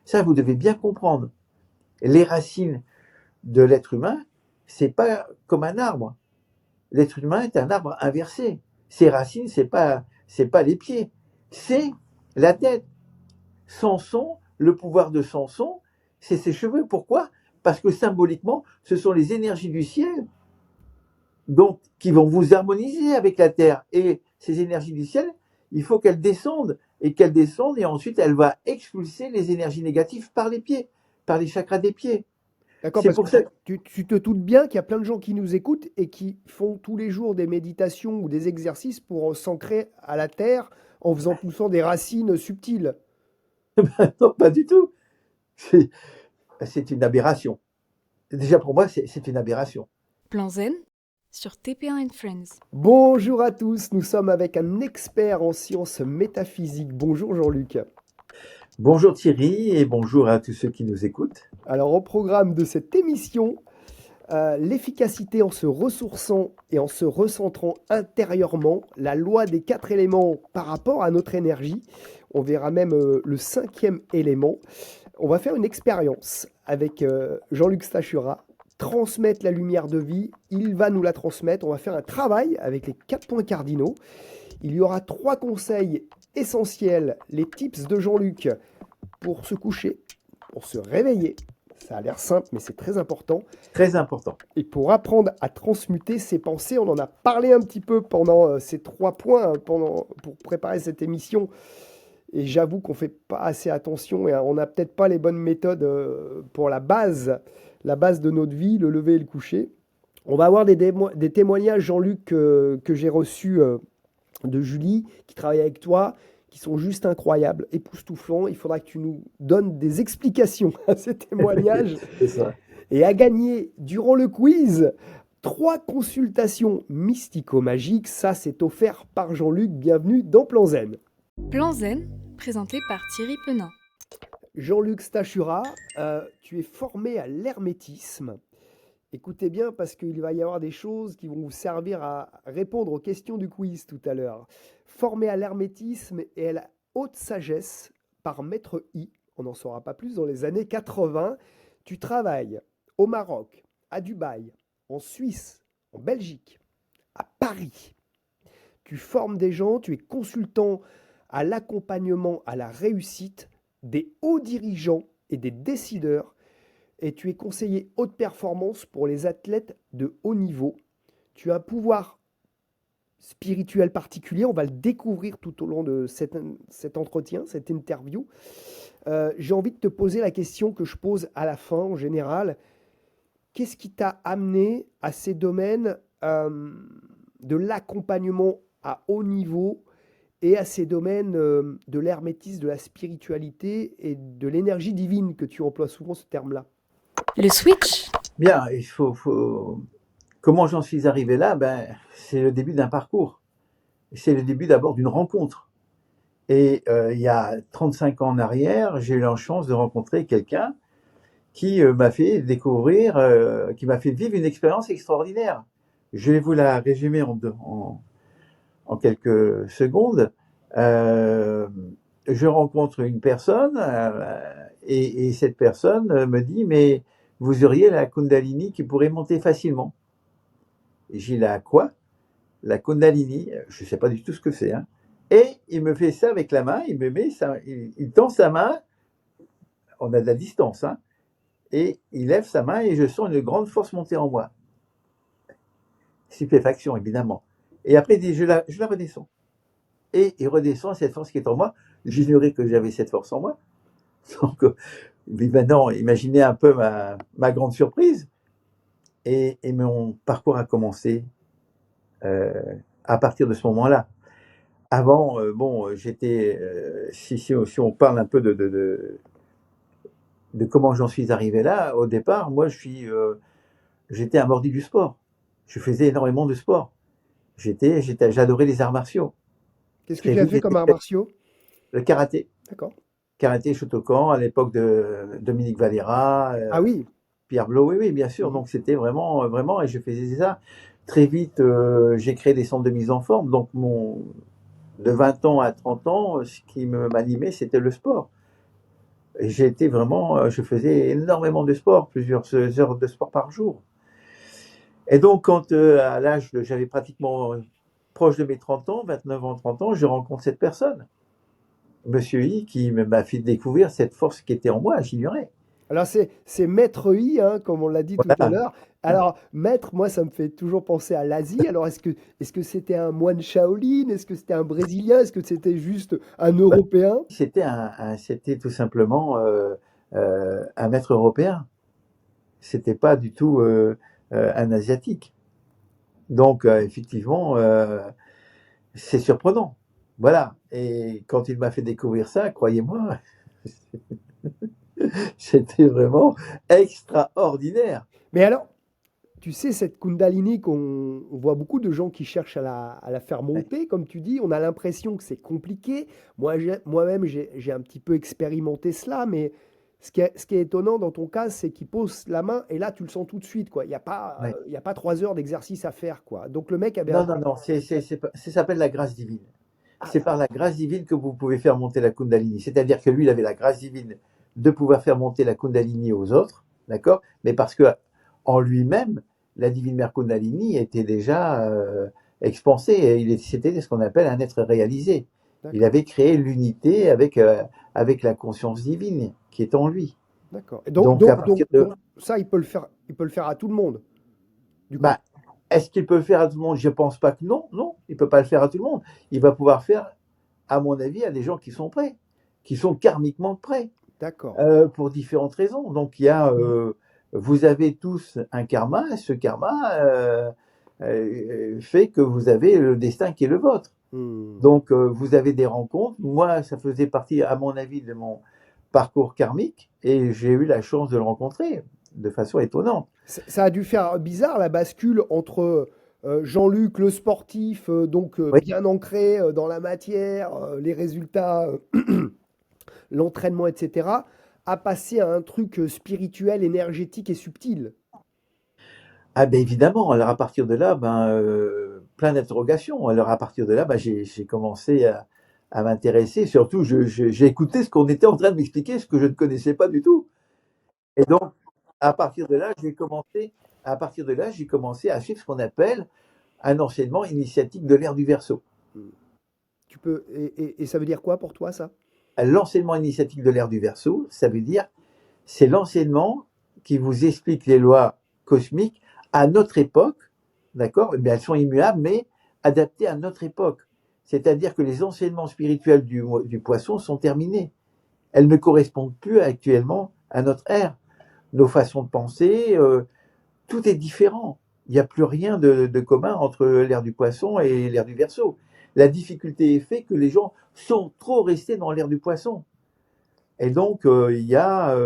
Ça, vous devez bien comprendre. Les racines de l'être humain, c'est pas comme un arbre. L'être humain est un arbre inversé. Ses racines, c'est pas les pieds, c'est la tête. Samson, le pouvoir de Samson, c'est ses cheveux. Pourquoi? Parce que symboliquement, ce sont les énergies du ciel, donc qui vont vous harmoniser avec la terre. Et ces énergies du ciel, il faut qu'elles descendent et ensuite elle va expulser les énergies négatives par les pieds, par les chakras des pieds. D'accord, C'est parce pour que ça. tu te doutes bien qu'il y a plein de gens qui nous écoutent et qui font tous les jours des méditations ou des exercices pour s'ancrer à la terre en faisant poussant des racines subtiles. Non, pas du tout. C'est, c'est une aberration. Déjà pour moi, c'est une aberration. Plan Zen sur TP1 Friends. Bonjour à tous, nous sommes avec un expert en sciences métaphysiques. Bonjour Jean-Luc. Bonjour Thierry et bonjour à tous ceux qui nous écoutent. Alors au programme de cette émission, l'efficacité en se ressourçant et en se recentrant intérieurement, la loi des 4 éléments par rapport à notre énergie. On verra même le 5e élément. On va faire une expérience avec Jean-Luc Stachura, transmettre la lumière de vie. Il va nous la transmettre. On va faire un travail avec les 4 points cardinaux. Il y aura 3 conseils essentiels, les tips de Jean-Luc pour se coucher, pour se réveiller. Ça a l'air simple, mais c'est très important. Très important. Et pour apprendre à transmuter ses pensées, on en a parlé un petit peu pendant ces 3 points, pour préparer cette émission. Et j'avoue qu'on ne fait pas assez attention et on n'a peut-être pas les bonnes méthodes pour la base de notre vie, le lever et le coucher. On va avoir des témoignages, Jean-Luc, que j'ai reçus de Julie, qui travaille avec toi, qui sont juste incroyables, époustouflants. Il faudra que tu nous donnes des explications à ces témoignages. C'est ça. Et à gagner durant le quiz, 3 consultations mystico-magiques. Ça, c'est offert par Jean-Luc. Bienvenue dans Plan Zen. Plan Zen, présenté par Thierry Penin. Jean-Luc Stachura, tu es formé à l'hermétisme. Écoutez bien parce qu'il va y avoir des choses qui vont vous servir à répondre aux questions du quiz tout à l'heure. Formé à l'hermétisme et à la haute sagesse par Maître I, on n'en saura pas plus, dans les années 80, tu travailles au Maroc, à Dubaï, en Suisse, en Belgique, à Paris. Tu formes des gens, tu es consultant à l'accompagnement, à la réussite des hauts dirigeants et des décideurs et tu es conseiller haute performance pour les athlètes de haut niveau. Tu as un pouvoir spirituel particulier, on va le découvrir tout au long de cet entretien, cette interview. J'ai envie de te poser la question que je pose à la fin en général. Qu'est-ce qui t'a amené à ces domaines de l'accompagnement à haut niveau et à ces domaines de l'hermétisme, de la spiritualité et de l'énergie divine que tu emploies souvent ce terme-là? Le switch. Bien, comment j'en suis arrivé là? C'est le début d'un parcours. C'est le début d'abord d'une rencontre. Et il y a 35 ans en arrière, j'ai eu la chance de rencontrer quelqu'un qui m'a fait découvrir, qui m'a fait vivre une expérience extraordinaire. Je vais vous la résumer en quelques secondes. Je rencontre une personne et cette personne me dit, mais vous auriez la Kundalini qui pourrait monter facilement. Et j'ai dit, la quoi? La Kundalini, je ne sais pas du tout ce que c'est. Hein. Et il me fait ça avec la main, il me met ça, il tend sa main, on a de la distance, hein, et il lève sa main et je sens une grande force monter en moi. Stupéfaction, évidemment. Et après, il dit, je la redescends. Et il redescend cette force qui est en moi. J'ignorais que j'avais cette force en moi. Donc, maintenant, imaginez un peu ma grande surprise. Et mon parcours a commencé à partir de ce moment-là. Avant, j'étais, si on parle un peu de comment j'en suis arrivé là, au départ, moi, j'étais un mordu du sport. Je faisais énormément de sport. J'adorais les arts martiaux. Qu'est-ce que Très tu as vite, fait comme arts martiaux? le karaté. D'accord. Karaté Shotokan, à l'époque de Dominique Valera, Ah oui. Pierre Blot, oui, oui, bien sûr. Mhm. Donc c'était vraiment, vraiment, et je faisais ça. Très vite, j'ai créé des centres de mise en forme. Donc de 20 ans à 30 ans, ce qui m'animait, c'était le sport. J'étais vraiment, je faisais énormément de sport, plusieurs heures de sport par jour. Et donc, quand à l'âge, j'avais pratiquement proche de mes 30 ans, 29 ans, 30 ans, je rencontre cette personne, Monsieur I, qui m'a fait découvrir cette force qui était en moi, j'ignorais. Alors c'est Maître I, hein, comme on l'a dit tout à Voilà. l'heure. Alors Maître, moi ça me fait toujours penser à l'Asie. Alors est-ce que c'était un moine Shaolin? Est-ce que c'était un Brésilien? Est-ce que c'était juste un Bah, Européen? c'était tout simplement un maître européen. C'était pas du tout un asiatique. Donc, effectivement, c'est surprenant. Voilà. Et quand il m'a fait découvrir ça, croyez-moi, c'était vraiment extraordinaire. Mais alors, tu sais, cette Kundalini on voit beaucoup de gens qui cherchent à la faire Ouais. monter, comme tu dis, on a l'impression que c'est compliqué. Moi-même, j'ai un petit peu expérimenté cela, mais ce qui est étonnant dans ton cas, c'est qu'il pose la main et là, tu le sens tout de suite, quoi. Ouais. Il y a pas 3 heures d'exercice à faire, quoi. Donc le mec avait un... Non, non, non, ça s'appelle la grâce divine. Ah, C'est par la grâce divine que vous pouvez faire monter la Kundalini. C'est-à-dire que lui, il avait la grâce divine de pouvoir faire monter la Kundalini aux autres, d'accord? Mais parce que en lui-même, la divine mère Kundalini était déjà expansée. Et c'était ce qu'on appelle un être réalisé. Il d'accord, avait créé l'unité avec la conscience divine qui est en lui. d'accord. Et donc, Donc, à donc, partir donc, de, donc, ça, il peut le faire à tout le monde, du coup. bah, est-ce qu'il peut le faire à tout le monde? Je pense pas que non, non, il peut pas le faire à tout le monde. Il va pouvoir faire, à mon avis, à des gens qui sont prêts, qui sont karmiquement prêts, D'accord. pour différentes raisons. Donc, vous avez tous un karma, et ce karma fait que vous avez le destin qui est le vôtre. Hmm. Donc, vous avez des rencontres. Moi, ça faisait partie, à mon avis, de mon parcours karmique, et j'ai eu la chance de le rencontrer de façon étonnante. Ça a dû faire bizarre la bascule entre Jean-Luc, le sportif, donc Oui. bien ancré dans la matière, les résultats, l'entraînement, etc., à passer à un truc spirituel, énergétique et subtil. Ah ben évidemment, alors à partir de là, plein d'interrogations. Alors à partir de là, j'ai commencé à m'intéresser. Surtout, j'ai écouté ce qu'on était en train de m'expliquer, ce que je ne connaissais pas du tout. Et donc, à partir de là, j'ai commencé à suivre ce qu'on appelle un enseignement initiatique de l'ère du Verseau. Hmm. Et ça veut dire quoi pour toi, ça? L'enseignement initiatique de l'ère du Verseau, ça veut dire, c'est l'enseignement qui vous explique les lois cosmiques à notre époque, d'accord? Mais elles sont immuables, mais adaptées à notre époque. C'est-à-dire que les enseignements spirituels du poisson sont terminés. Elles ne correspondent plus actuellement à notre ère. Nos façons de penser, tout est différent. Il n'y a plus rien de commun entre l'ère du poisson et l'ère du Verseau. La difficulté est faite que les gens sont trop restés dans l'ère du poisson. Et donc, il y a,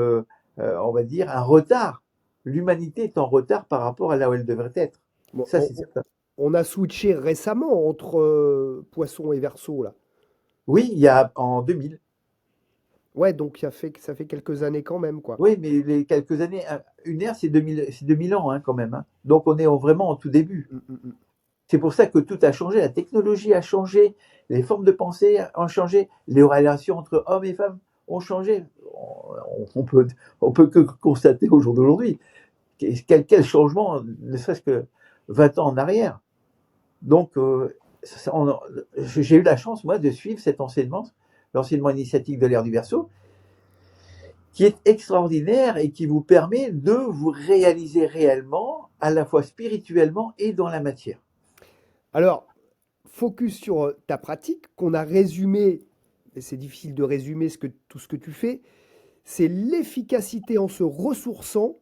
on va dire, un retard. L'humanité est en retard par rapport à là où elle devrait être. Bon, Ça, c'est certain. on a switché récemment entre Poisson et Verseau, là. Oui, il y a en 2000. Ouais, donc ça fait quelques années quand même, quoi. Oui, mais les quelques années, une ère, c'est 2000 ans hein, quand même. Hein. Donc, on est vraiment en tout début. Mm, mm, mm. C'est pour ça que tout a changé. La technologie a changé, les formes de pensée ont changé, les relations entre hommes et femmes ont changé. On peut, on peut que constater au jour d'aujourd'hui quel changement, ne serait-ce que 20 ans en arrière. Donc, j'ai eu la chance, moi, de suivre cet enseignement, l'enseignement initiatique de l'ère du Verseau, qui est extraordinaire et qui vous permet de vous réaliser réellement, à la fois spirituellement et dans la matière. Alors, focus sur ta pratique qu'on a résumé, et c'est difficile de résumer tout ce que tu fais, c'est l'efficacité en se ressourçant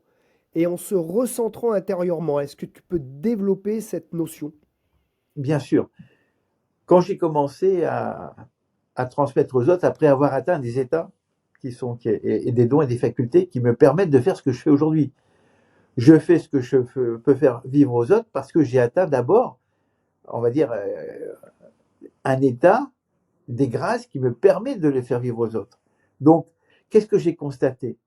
et en se recentrant intérieurement. Est-ce que tu peux développer cette notion? Bien sûr, quand j'ai commencé à transmettre aux autres, après avoir atteint des états et des dons et des facultés qui me permettent de faire ce que je fais aujourd'hui. Je fais ce que je peux faire vivre aux autres parce que j'ai atteint d'abord, on va dire, un état, des grâces qui me permettent de les faire vivre aux autres. Donc, qu'est-ce que j'ai constaté?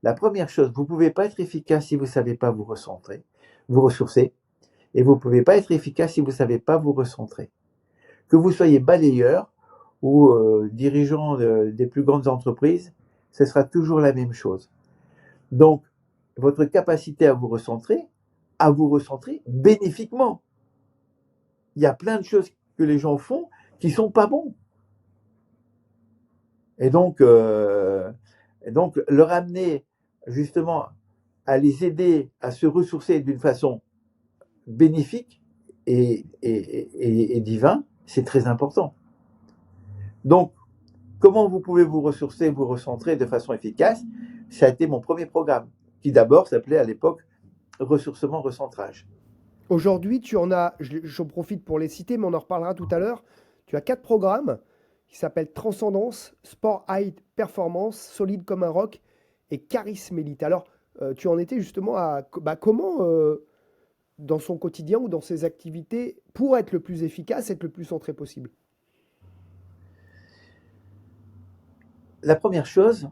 La première chose, vous ne pouvez pas être efficace si vous ne savez pas vous recentrer, vous ressourcer, et vous ne pouvez pas être efficace si vous ne savez pas vous recentrer. Que vous soyez balayeur ou dirigeant des plus grandes entreprises, ce sera toujours la même chose. Donc, votre capacité à vous recentrer bénéfiquement. Il y a plein de choses que les gens font qui sont pas bons. Et donc leur amener justement à les aider à se ressourcer d'une façon bénéfique et divin, c'est très important. Donc, comment vous pouvez vous ressourcer, vous recentrer de façon efficace? Ça a été mon premier programme, qui d'abord s'appelait à l'époque ressourcement recentrage. Aujourd'hui, tu en as, j'en profite pour les citer, mais on en reparlera tout à l'heure. Tu as 4 programmes qui s'appellent Transcendance, Sport High Performance, Solide comme un roc et Charisme Élite. Alors, tu en étais justement à comment, dans son quotidien ou dans ses activités, pour être le plus efficace, être le plus centré possible? La première chose,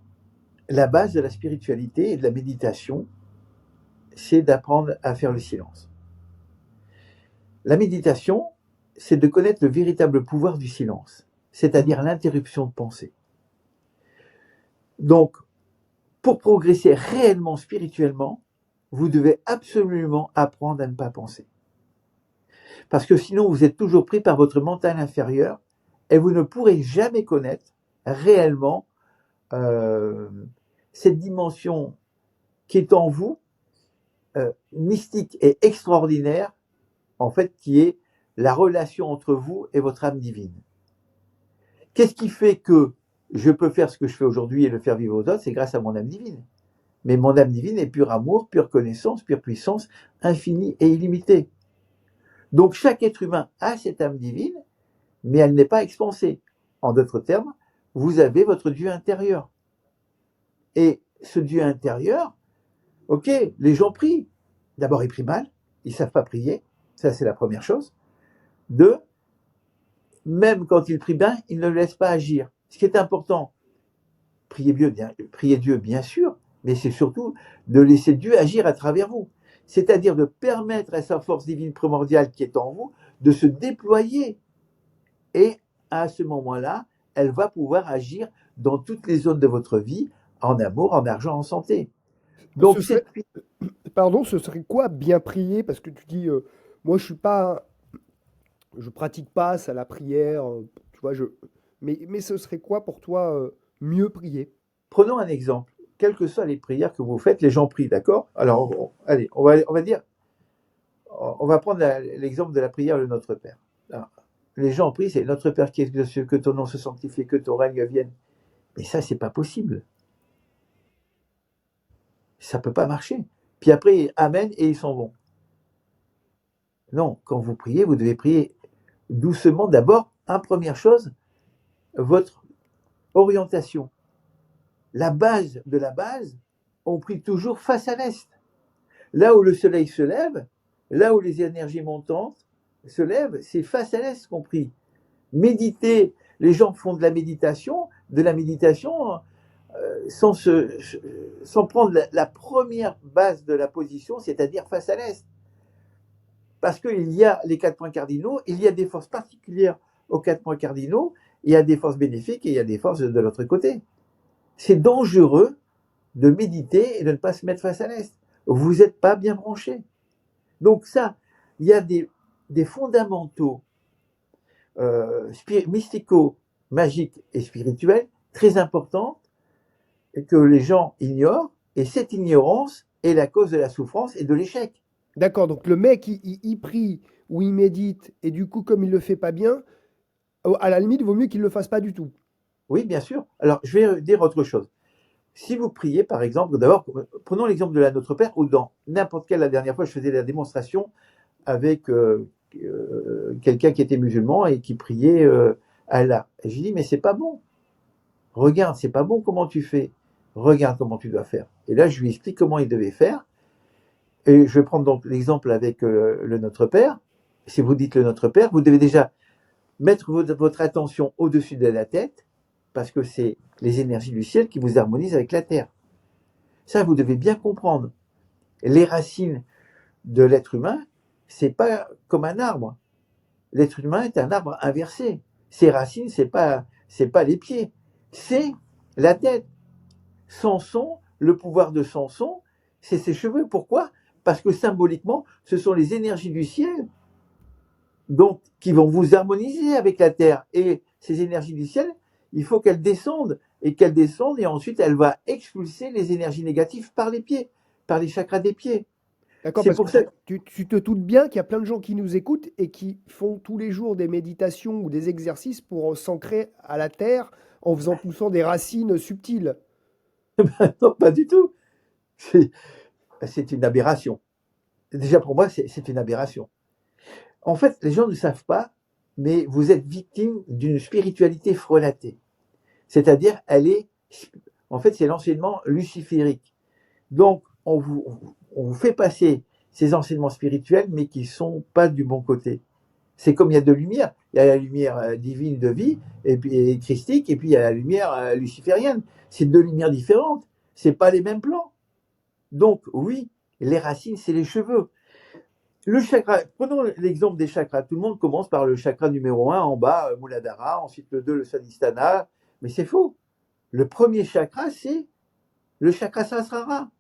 la base de la spiritualité et de la méditation, c'est d'apprendre à faire le silence. La méditation, c'est de connaître le véritable pouvoir du silence, c'est-à-dire l'interruption de pensée. Donc, pour progresser réellement spirituellement, vous devez absolument apprendre à ne pas penser. Parce que sinon, vous êtes toujours pris par votre mental inférieur et vous ne pourrez jamais connaître réellement cette dimension qui est en vous, mystique et extraordinaire, en fait, qui est la relation entre vous et votre âme divine. Qu'est-ce qui fait que je peux faire ce que je fais aujourd'hui et le faire vivre aux autres? C'est grâce à mon âme divine. Mais mon âme divine est pur amour, pure connaissance, pure puissance, infinie et illimitée. Donc chaque être humain a cette âme divine, mais elle n'est pas expansée. En d'autres termes, vous avez votre Dieu intérieur. Et ce Dieu intérieur, ok, les gens prient. D'abord, ils prient mal, ils ne savent pas prier. Ça, c'est la première chose. 2, même quand ils prient bien, ils ne le laissent pas agir. Ce qui est important, priez Dieu, bien sûr, mais c'est surtout de laisser Dieu agir à travers vous. C'est-à-dire de permettre à sa force divine primordiale qui est en vous de se déployer. Et à ce moment-là, elle va pouvoir agir dans toutes les zones de votre vie, en amour, en argent, en santé. Donc, Pardon, ce serait quoi bien prier? Parce que tu dis, moi je pratique pas ça, la prière, tu vois, mais ce serait quoi pour toi mieux prier? Prenons un exemple. Quelles que soient les prières que vous faites, les gens prient, d'accord? Alors, allez, on va dire, on va prendre l'exemple de la prière le Notre Père. Alors, les gens prient, c'est Notre Père qui est aux cieux, que ton nom se sanctifie, que ton règne vienne. Mais ça, c'est pas possible. Ça peut pas marcher. Puis après, Amen, et ils s'en vont. Non, quand vous priez, vous devez prier doucement. D'abord, première chose, votre orientation. La base de la base, on prie toujours face à l'est. Là où le soleil se lève, là où les énergies montantes se lèvent, c'est face à l'est qu'on prie. Méditer, les gens font de la méditation sans prendre la première base de la position, c'est-à-dire face à l'est. Parce qu'il y a les 4 points cardinaux, il y a des forces particulières aux 4 points cardinaux, il y a des forces bénéfiques et il y a des forces de l'autre côté. C'est dangereux de méditer et de ne pas se mettre face à l'est. Vous n'êtes pas bien branché. Donc ça, il y a des fondamentaux mystico, magiques et spirituels très importants que les gens ignorent, et cette ignorance est la cause de la souffrance et de l'échec. D'accord, donc le mec, il prie ou il médite, et du coup, comme il le fait pas bien, à la limite, il vaut mieux qu'il le fasse pas du tout. Oui, bien sûr. Alors, je vais dire autre chose. Si vous priez, par exemple, d'abord, prenons l'exemple de la Notre Père, ou dans n'importe quelle, la dernière fois, je faisais la démonstration avec quelqu'un qui était musulman et qui priait Allah. Et j'ai dit, mais c'est pas bon. Regarde, c'est pas bon comment tu fais. Regarde comment tu dois faire. Et là, je lui explique comment il devait faire. Et je vais prendre donc l'exemple avec le Notre Père. Si vous dites le Notre Père, vous devez déjà mettre votre attention au-dessus de la tête, parce que c'est les énergies du ciel qui vous harmonisent avec la terre. Ça, vous devez bien comprendre. Les racines de l'être humain, c'est pas comme un arbre. L'être humain est un arbre inversé. Ses racines, c'est pas les pieds, c'est la tête. Samson, le pouvoir de Samson, c'est ses cheveux. Pourquoi? Parce que symboliquement, ce sont les énergies du ciel donc, qui vont vous harmoniser avec la terre. Et ces énergies du ciel, il faut qu'elles descendent. Et ensuite, elle va expulser les énergies négatives par les pieds, par les chakras des pieds. D'accord, C'est parce pour que ça. tu te doutes bien qu'il y a plein de gens qui nous écoutent et qui font tous les jours des méditations ou des exercices pour s'ancrer à la terre en faisant poussant des racines subtiles. Non, pas du tout. C'est c'est une aberration. Déjà, pour moi, c'est une aberration. En fait, les gens ne savent pas, mais vous êtes victime d'une spiritualité frelatée. C'est-à-dire, en fait, c'est l'enseignement luciférique. Donc, on vous fait passer ces enseignements spirituels, mais qui sont pas du bon côté. C'est comme il y a deux lumières. Il y a la lumière divine de vie, et puis et christique, et puis il y a la lumière luciférienne. C'est deux lumières différentes. C'est pas les mêmes plans. Donc, oui, les racines, c'est les cheveux. Le chakra, prenons l'exemple des chakras. Tout le monde commence par le chakra numéro 1 en bas, Muladhara, ensuite le 2, le Swadhisthana. Mais c'est faux. Le premier chakra, c'est le chakra Sahasrara.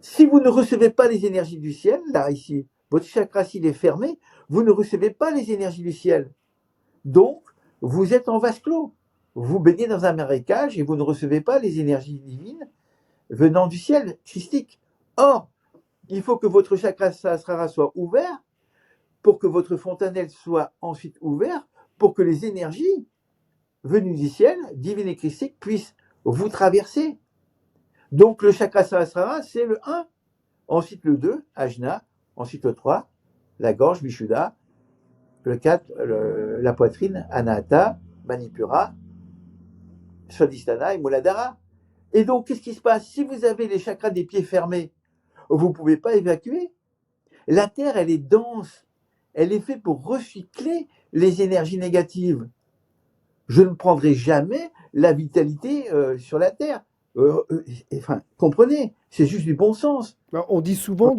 Si vous ne recevez pas les énergies du ciel, là, ici, votre chakra, s'il est fermé, vous ne recevez pas les énergies du ciel. Donc, vous êtes en vase clos. Vous baignez dans un marécage et vous ne recevez pas les énergies divines venant du ciel christique. Or, il faut que votre chakra Sahasrara soit ouvert pour que votre fontanelle soit ensuite ouverte, pour que les énergies venues du ciel, divines et christiques, puissent vous traverser. Donc, le chakra Sahasrara, c'est le 1. Ensuite, le 2, Ajna. Ensuite, le 3, la gorge, Vishuddha. Le 4, la poitrine, Anahata, Manipura, Swadhisthana et Muladhara. Et donc, qu'est-ce qui se passe? Si vous avez les chakras des pieds fermés, vous ne pouvez pas évacuer. La Terre, elle est dense. Elle est faite pour recycler les énergies négatives. Je ne prendrai jamais la vitalité sur la Terre. Enfin, comprenez, c'est juste du bon sens. Alors, on dit souvent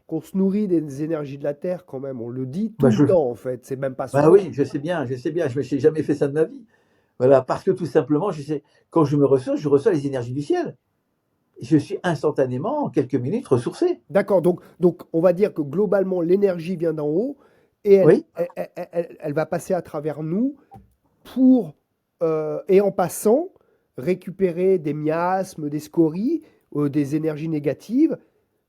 qu'on se nourrit des énergies de la terre quand même. On le dit Bah, tout le temps en fait. C'est même pas bah souvent. oui, je sais bien, je ne me suis jamais fait ça de ma vie. Voilà, parce que tout simplement, quand je reçois les énergies du ciel. Je suis instantanément, en quelques minutes, ressourcé. D'accord. Donc, on va dire que globalement, l'énergie vient d'en haut et Oui, elle va passer à travers nous pour, et en passant, récupérer des miasmes, des scories, des énergies négatives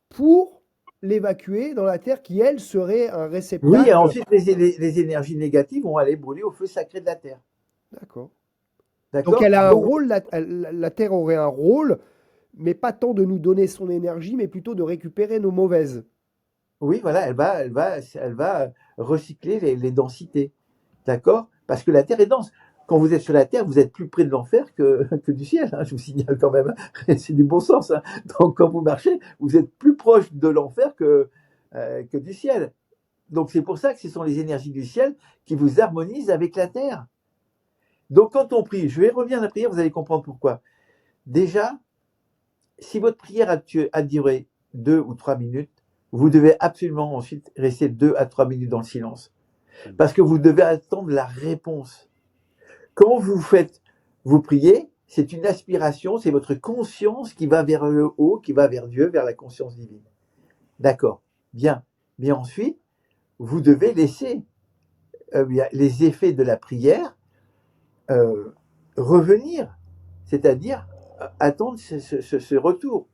pour l'évacuer dans la terre qui, elle, serait un oui, et réceptacle. ensuite les énergies négatives vont aller brûler au feu sacré de la terre. D'accord. Donc D'accord? elle a un Donc, rôle, la Terre aurait un rôle, mais pas tant de nous donner son énergie, mais plutôt de récupérer nos mauvaises. oui, voilà, elle va recycler les densités. D'accord? Parce que la terre est dense. Quand vous êtes sur la terre, vous êtes plus près de l'enfer que du ciel, hein, je vous signale quand même. C'est du bon sens, hein. Donc, quand vous marchez, vous êtes plus proche de l'enfer que du ciel. Donc, c'est pour ça que ce sont les énergies du ciel qui vous harmonisent avec la terre. Donc, quand on prie, je vais revenir à la prière, vous allez comprendre pourquoi. Déjà, si votre prière a duré 2 ou 3 minutes, vous devez absolument ensuite rester 2 à 3 minutes dans le silence. Parce que vous devez attendre la réponse. Quand vous priez, c'est une aspiration, c'est votre conscience qui va vers le haut, qui va vers Dieu, vers la conscience divine. D'accord, bien. Mais ensuite, vous devez laisser les effets de la prière euh, revenir, c'est-à-dire attendre ce retour.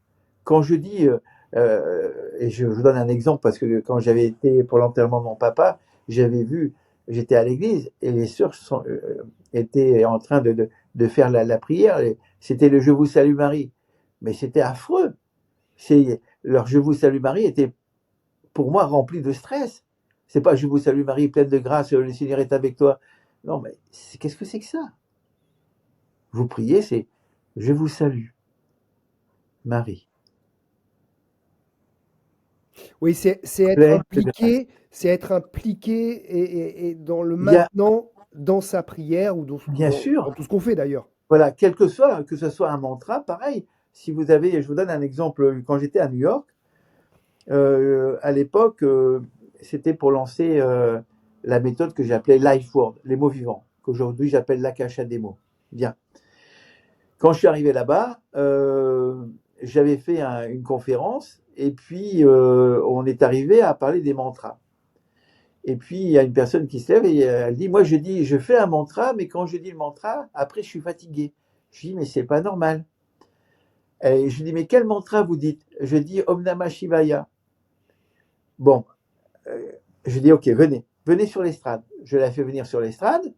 Quand je dis, et je vous donne un exemple parce que quand j'avais été pour l'enterrement de mon papa, j'étais à l'église et les sœurs étaient en train de faire la prière. C'était le Je vous salue Marie, mais c'était affreux. Leur Je vous salue Marie était pour moi rempli de stress. C'est pas Je vous salue Marie, pleine de grâce, le Seigneur est avec toi. Non, mais qu'est-ce que c'est que ça? Vous priez, c'est Je vous salue, Marie. Oui, c'est être Pleine de grâce. impliqué, et dans le Il y a, maintenant, dans sa prière ou bien dans sûr, tout ce qu'on fait d'ailleurs. voilà, que ce soit un mantra, pareil. Si vous avez, je vous donne un exemple, quand j'étais à New York, à l'époque, c'était pour lancer la méthode que j'appelais Life Word, les mots vivants, qu'aujourd'hui j'appelle l'Akasha des mots. Bien. Quand je suis arrivé là-bas, j'avais fait une conférence et puis on est arrivé à parler des mantras. Et puis il y a une personne qui se lève et elle dit, moi je fais un mantra, mais quand je dis le mantra, après je suis fatigué. Je dis, mais c'est pas normal. Et je dis, mais quel mantra vous dites? Je dis Om Namah Shivaya. Bon, je dis, ok, venez sur l'estrade. Je la fais venir sur l'estrade.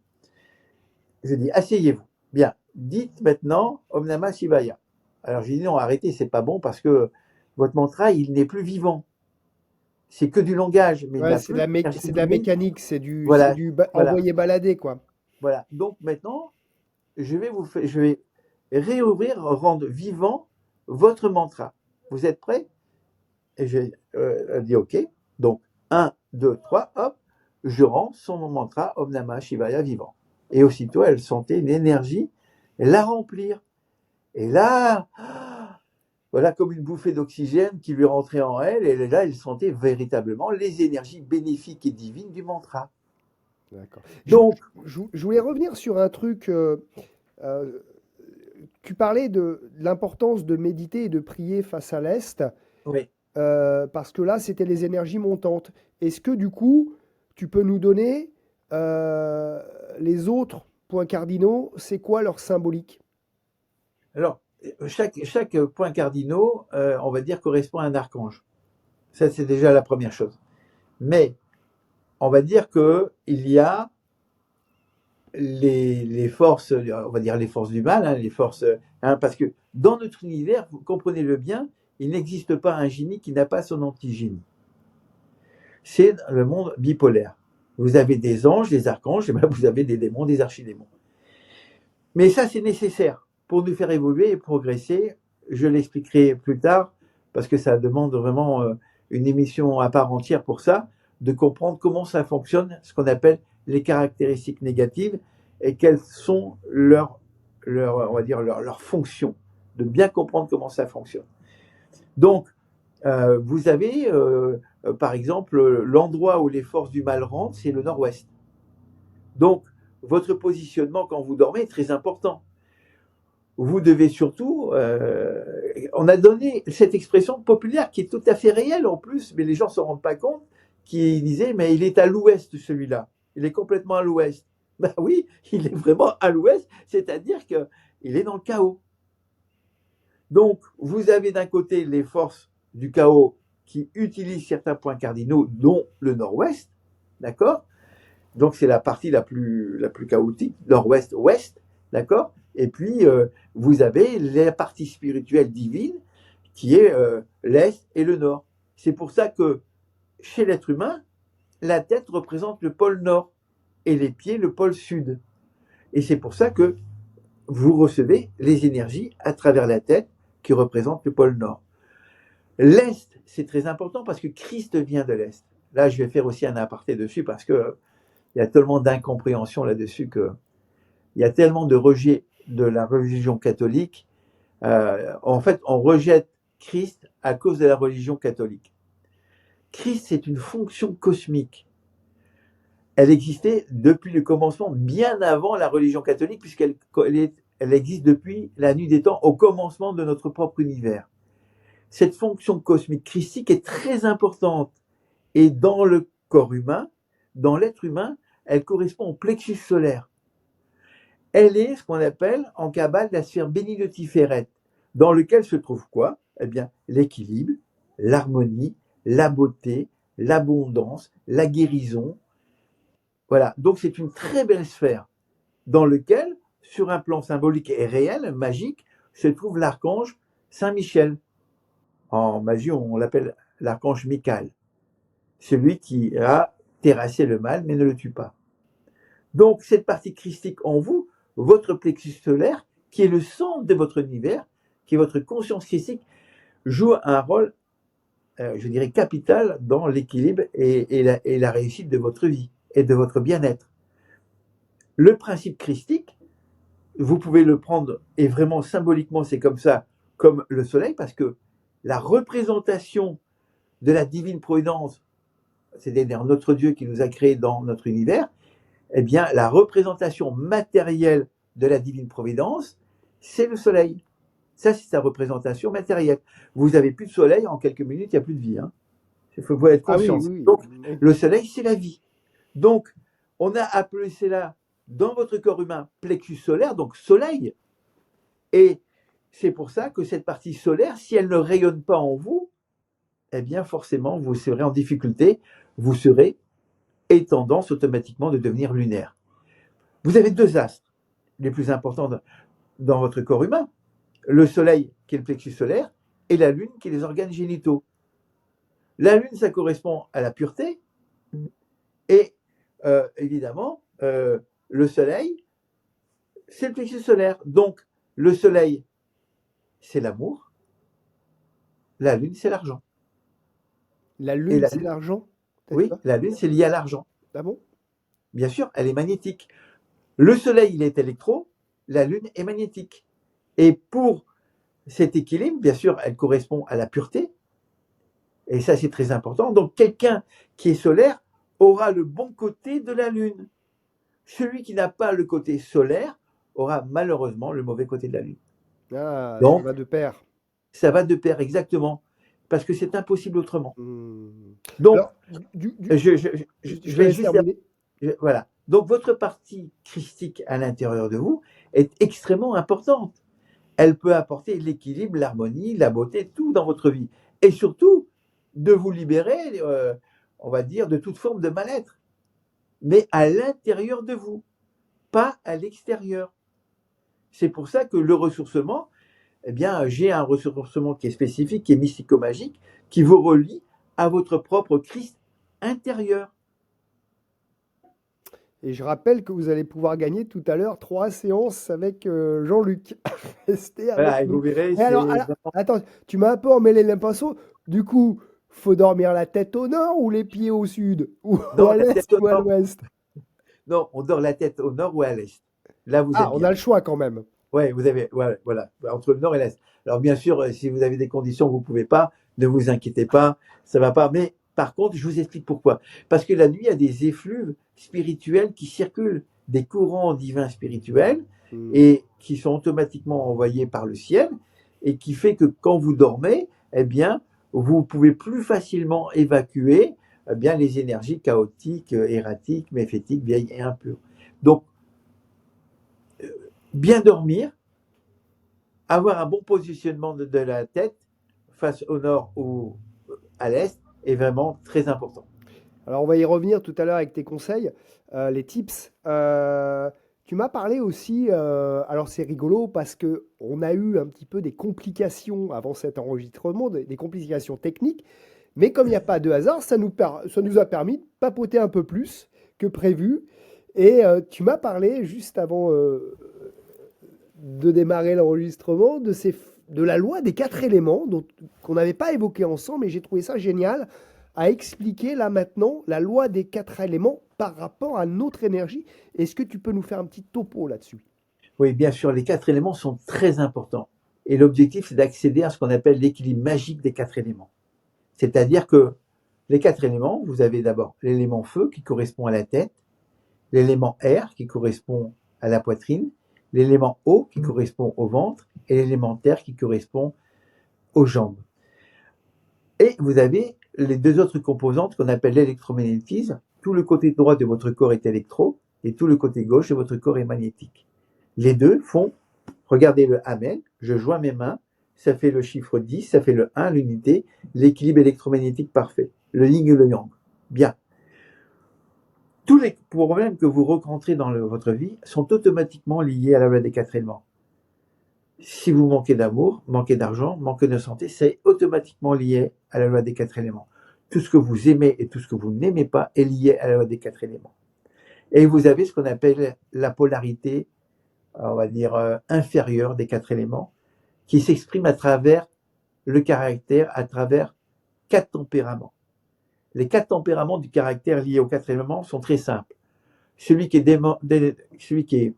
Je dis, asseyez-vous. Bien, dites maintenant Om Namah Shivaya. Alors j'ai dit, non, arrêtez, c'est pas bon parce que votre mantra, il n'est plus vivant. C'est que du langage, mais il Ouais, n'a plus d'énergie c'est de la divine. mécanique, c'est du, Voilà, voilà, envoyer balader, quoi. voilà. Donc maintenant, je vais réouvrir, rendre vivant votre mantra. Vous êtes prêts? Et elle dit OK. Donc, 1, 2, 3, hop, je rends son mantra Om Namah Shivaya vivant. Et aussitôt, elle sentait une énergie la remplir. Et là, voilà comme une bouffée d'oxygène qui lui rentrait en elle. Et là, elle sentait véritablement les énergies bénéfiques et divines du mantra. D'accord. Donc, Je voulais revenir sur un truc. Euh, Tu parlais de l'importance de méditer et de prier face à l'Est, oui. parce que là, c'était les énergies montantes. Est-ce que du coup, tu peux nous donner les autres points cardinaux? C'est quoi leur symbolique? Alors, chaque point cardinal, on va dire, correspond à un archange. Ça, c'est déjà la première chose. Mais on va dire qu'il y a les forces, on va dire les forces du mal, les forces, parce que dans notre univers, vous comprenez-le bien, il n'existe pas un génie qui n'a pas son anti-génie. C'est le monde bipolaire. Vous avez des anges, des archanges, et bien vous avez des démons, des archidémons. Mais ça, c'est nécessaire pour nous faire évoluer et progresser. Je l'expliquerai plus tard, parce que ça demande vraiment une émission à part entière pour ça, de comprendre comment ça fonctionne, ce qu'on appelle les caractéristiques négatives et quelles sont leurs fonctions, de bien comprendre comment ça fonctionne. Donc, vous avez, par exemple, l'endroit où les forces du mal rentrent, c'est le nord-ouest. Donc, votre positionnement quand vous dormez est très important. Vous devez surtout, on a donné cette expression populaire qui est tout à fait réelle en plus, mais les gens ne s'en rendent pas compte, qui disait, mais il est à l'ouest celui-là, il est complètement à l'ouest. Ben oui, il est vraiment à l'ouest, c'est-à-dire qu'il est dans le chaos. Donc, vous avez d'un côté les forces du chaos qui utilisent certains points cardinaux, dont le nord-ouest, d'accord? Donc, c'est la partie la plus chaotique, nord-ouest-ouest, d'accord? Et puis, vous avez la partie spirituelle divine qui est l'est et le nord. C'est pour ça que chez l'être humain, la tête représente le pôle nord et les pieds le pôle sud. Et c'est pour ça que vous recevez les énergies à travers la tête qui représente le pôle nord. L'est, c'est très important parce que Christ vient de l'est. Là, je vais faire aussi un aparté dessus parce que il y a tellement d'incompréhension là-dessus qu'il y a tellement de rejet de la religion catholique. En fait, on rejette Christ à cause de la religion catholique. Christ, c'est une fonction cosmique. Elle existait depuis le commencement, bien avant la religion catholique, puisqu'elle existe depuis la nuit des temps, au commencement de notre propre univers. Cette fonction cosmique christique est très importante. Et dans le corps humain, dans l'être humain, elle correspond au plexus solaire. Elle est ce qu'on appelle en Kabbale la sphère bénigne Tiferet, dans lequel se trouve quoi? Eh bien, l'équilibre, l'harmonie, la beauté, l'abondance, la guérison. Voilà, donc c'est une très belle sphère dans laquelle, sur un plan symbolique et réel, magique, se trouve l'archange Saint-Michel. En magie, on l'appelle l'archange Michael, celui qui a terrassé le mal mais ne le tue pas. Donc, cette partie christique en vous, votre plexus solaire, qui est le centre de votre univers, qui est votre conscience christique, joue un rôle, je dirais, capital dans l'équilibre et la réussite de votre vie et de votre bien-être. Le principe christique, vous pouvez le prendre, et vraiment symboliquement, c'est comme ça, comme le soleil, parce que la représentation de la divine providence, c'est-à-dire notre Dieu qui nous a créés dans notre univers, eh bien, la représentation matérielle de la divine providence, c'est le soleil. Ça, c'est sa représentation matérielle. Vous avez plus de soleil, en quelques minutes, il n'y a plus de vie. Hein. Il faut être Ah oui, conscient. oui, Donc, oui. le soleil, c'est la vie. Donc, on a appelé cela, dans votre corps humain, plexus solaire, donc soleil. Et c'est pour ça que cette partie solaire, si elle ne rayonne pas en vous, eh bien, forcément, vous serez en difficulté. Vous serez et tendance automatiquement de devenir lunaire. Vous avez deux astres les plus importants dans votre corps humain. Le soleil, qui est le plexus solaire, et la lune, qui est les organes génitaux. La lune, ça correspond à la pureté, et évidemment, le soleil, c'est le plexus solaire. Donc, le soleil, c'est l'amour, la lune, c'est l'argent. La Et lune, la c'est lune, l'argent? T'as dit oui, quoi? la lune, c'est lié à l'argent. Ah bon? Bien sûr, elle est magnétique. Le soleil, il est électro, la lune est magnétique. Et pour cet équilibre, bien sûr, elle correspond à la pureté, et ça, c'est très important. Donc, quelqu'un qui est solaire aura le bon côté de la lune. Celui qui n'a pas le côté solaire aura malheureusement le mauvais côté de la lune. Ah, ça Donc, va de pair. ça va de pair exactement, parce que c'est impossible autrement. Hmm. Donc, Alors, du- je je te vais laisse juste terminer. voilà. Donc, votre partie christique à l'intérieur de vous est extrêmement importante. Elle peut apporter l'équilibre, l'harmonie, la beauté, tout dans votre vie. Et surtout, de vous libérer, on va dire, de toute forme de mal-être. Mais à l'intérieur de vous, pas à l'extérieur. C'est pour ça que le ressourcement, eh bien, j'ai un ressourcement qui est spécifique, qui est mystico-magique, qui vous relie à votre propre Christ intérieur. Et je rappelle que vous allez pouvoir gagner tout à l'heure 3 séances avec Jean-Luc. Restez avec Voilà, et vous nous. verrez, Et c'est alors, vraiment... attends, tu m'as un peu emmêlé les pinceaux. Du coup, faut dormir la tête au nord ou les pieds au sud? Ou Non, à la l'est tête au ou à nord. l'ouest? Non, on dort la tête au nord ou à l'est. Là, vous Ah, êtes on bien. a le choix quand même. Ouais, vous avez, voilà, entre le nord et l'est. Alors, bien sûr, si vous avez des conditions, vous pouvez pas, ne vous inquiétez pas, ça va pas. Mais, par contre, je vous explique pourquoi. Parce que la nuit, il y a des effluves spirituels qui circulent, des courants divins spirituels, Hmm. et qui sont automatiquement envoyés par le ciel, et qui fait que quand vous dormez, eh bien, vous pouvez plus facilement évacuer, eh bien, les énergies chaotiques, erratiques, méphétiques, vieilles et impures. Donc, bien dormir, avoir un bon positionnement de la tête face au nord ou à l'est est vraiment très important. Alors, on va y revenir tout à l'heure avec tes conseils, les tips. Tu m'as parlé aussi, alors c'est rigolo parce que on a eu un petit peu des complications avant cet enregistrement, des complications techniques, mais comme il n'y a pas de hasard, ça nous a permis de papoter un peu plus que prévu. Et tu m'as parlé juste avant de démarrer l'enregistrement de la loi des 4 éléments qu'on n'avait pas évoqué ensemble, et j'ai trouvé ça génial à expliquer là maintenant la loi des 4 éléments par rapport à notre énergie. Est-ce que tu peux nous faire un petit topo là-dessus? Oui, bien sûr, les 4 éléments sont très importants. Et l'objectif, c'est d'accéder à ce qu'on appelle l'équilibre magique des 4 éléments. C'est-à-dire que les 4 éléments, vous avez d'abord l'élément feu qui correspond à la tête, l'élément air qui correspond à la poitrine, l'élément eau qui correspond au ventre et l'élément terre qui correspond aux jambes. Et vous avez les deux autres composantes qu'on appelle l'électromagnétisme. Tout le côté droit de votre corps est électro et tout le côté gauche de votre corps est magnétique. Les deux font, regardez le Amen, je joins mes mains, ça fait le chiffre 10, ça fait le 1, l'unité, l'équilibre électromagnétique parfait, le yin et le yang. Bien. Tous les problèmes que vous rencontrez dans votre vie sont automatiquement liés à la loi des 4 éléments. Si vous manquez d'amour, manquez d'argent, manquez de santé, c'est automatiquement lié à la loi des 4 éléments. Tout ce que vous aimez et tout ce que vous n'aimez pas est lié à la loi des 4 éléments. Et vous avez ce qu'on appelle la polarité, on va dire, inférieure des 4 éléments, qui s'exprime à travers le caractère, à travers 4 tempéraments. Les 4 tempéraments du caractère liés aux 4 éléments sont très simples. Celui qui est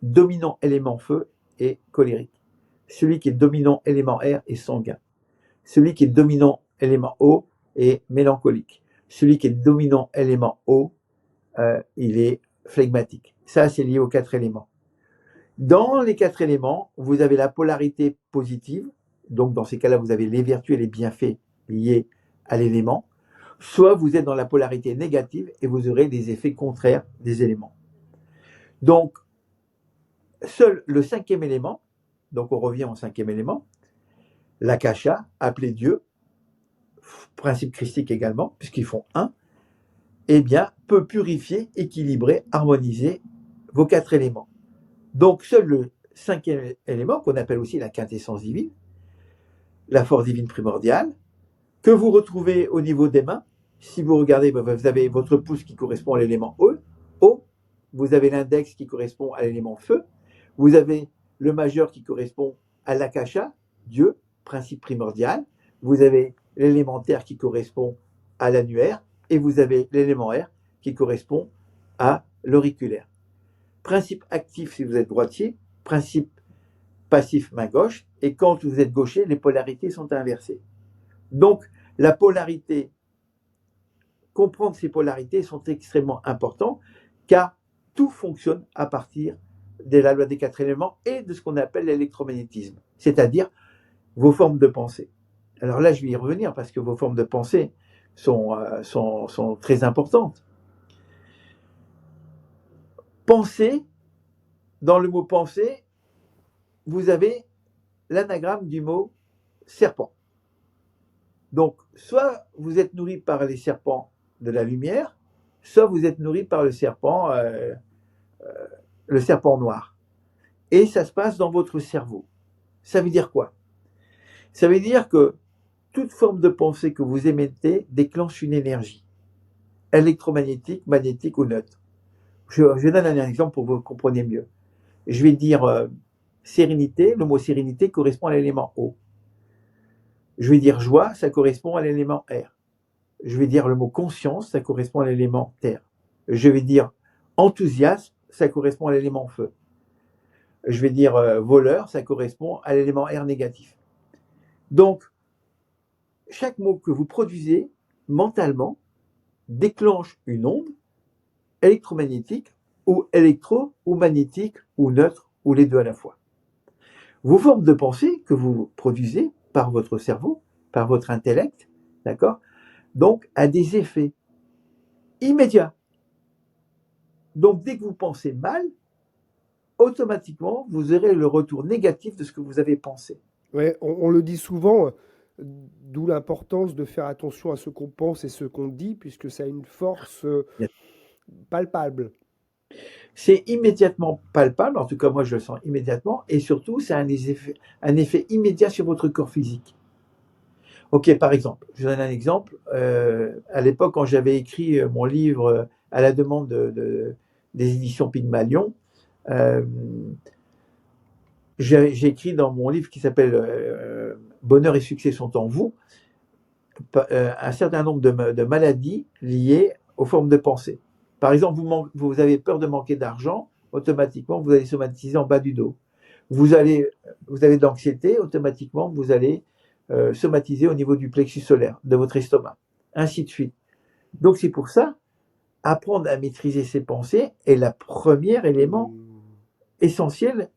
dominant élément feu est colérique. Celui qui est dominant élément air est sanguin. Celui qui est dominant élément eau est mélancolique. Celui qui est dominant élément eau, il est flegmatique. Ça, c'est lié aux 4 éléments. Dans les 4 éléments, vous avez la polarité positive, donc dans ces cas-là, vous avez les vertus et les bienfaits liés à l'élément, soit vous êtes dans la polarité négative et vous aurez des effets contraires des éléments. Donc, seul le 5e élément, donc on revient au 5e élément, l'akasha, appelé Dieu, principe christique également, puisqu'ils font un, eh bien, peut purifier, équilibrer, harmoniser vos 4 éléments. Donc, seul le 5e élément, qu'on appelle aussi la quintessence divine, la force divine primordiale, que vous retrouvez au niveau des mains. Si vous regardez, vous avez votre pouce qui correspond à l'élément eau, vous avez l'index qui correspond à l'élément feu, vous avez le majeur qui correspond à l'akasha, Dieu, principe primordial, vous avez l'élément terre qui correspond à l'annuaire, et vous avez l'élément air qui correspond à l'auriculaire. Principe actif si vous êtes droitier, principe passif main gauche, et quand vous êtes gaucher, les polarités sont inversées. Donc, la polarité, comprendre ces polarités sont extrêmement importantes, car tout fonctionne à partir de la loi des 4 éléments et de ce qu'on appelle l'électromagnétisme, c'est-à-dire vos formes de pensée. Alors là, je vais y revenir parce que vos formes de pensée sont très importantes. Penser, dans le mot penser, vous avez l'anagramme du mot serpent. Donc, soit vous êtes nourri par les serpents de la lumière, soit vous êtes nourri par le serpent noir. Et ça se passe dans votre cerveau. Ça veut dire quoi? Ça veut dire que toute forme de pensée que vous émettez déclenche une énergie, électromagnétique, magnétique ou neutre. Je donne un exemple pour que vous compreniez mieux. Je vais dire sérénité, le mot sérénité correspond à l'élément eau. Je vais dire joie, ça correspond à l'élément air. Je vais dire le mot conscience, ça correspond à l'élément terre. Je vais dire enthousiasme, ça correspond à l'élément feu. Je vais dire voleur, ça correspond à l'élément air négatif. Donc, chaque mot que vous produisez mentalement déclenche une onde électromagnétique ou électro ou magnétique ou neutre ou les deux à la fois. Vos formes de pensée que vous produisez par votre cerveau, par votre intellect, d'accord, donc a des effets immédiats. Donc dès que vous pensez mal, automatiquement vous aurez le retour négatif de ce que vous avez pensé. Ouais, on le dit souvent, d'où l'importance de faire attention à ce qu'on pense et ce qu'on dit, puisque ça a une force palpable. C'est immédiatement palpable, en tout cas moi je le sens immédiatement, et surtout ça a un effet immédiat sur votre corps physique. Ok, par exemple, je donne un exemple. À l'époque, quand j'avais écrit mon livre à la demande des éditions Pygmalion, j'ai écrit dans mon livre qui s'appelle Bonheur et succès sont en vous, un certain nombre de maladies liées aux formes de pensée. Par exemple, vous avez peur de manquer d'argent, automatiquement vous allez somatiser en bas du dos. Vous avez de l'anxiété, automatiquement vous allez somatiser au niveau du plexus solaire, de votre estomac, ainsi de suite. Donc c'est pour ça, apprendre à maîtriser ses pensées est le premier élément essentiel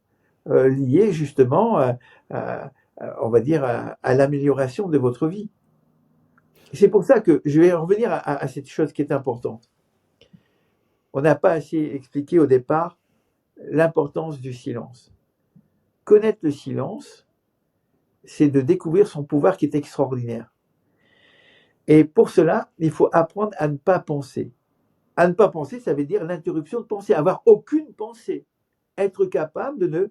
lié justement, on va dire, à l'amélioration de votre vie. C'est pour ça que je vais revenir à cette chose qui est importante. On n'a pas assez expliqué au départ l'importance du silence. Connaître le silence, c'est de découvrir son pouvoir qui est extraordinaire. Et pour cela, il faut apprendre à ne pas penser. À ne pas penser, ça veut dire l'interruption de pensée, avoir aucune pensée. Être capable de ne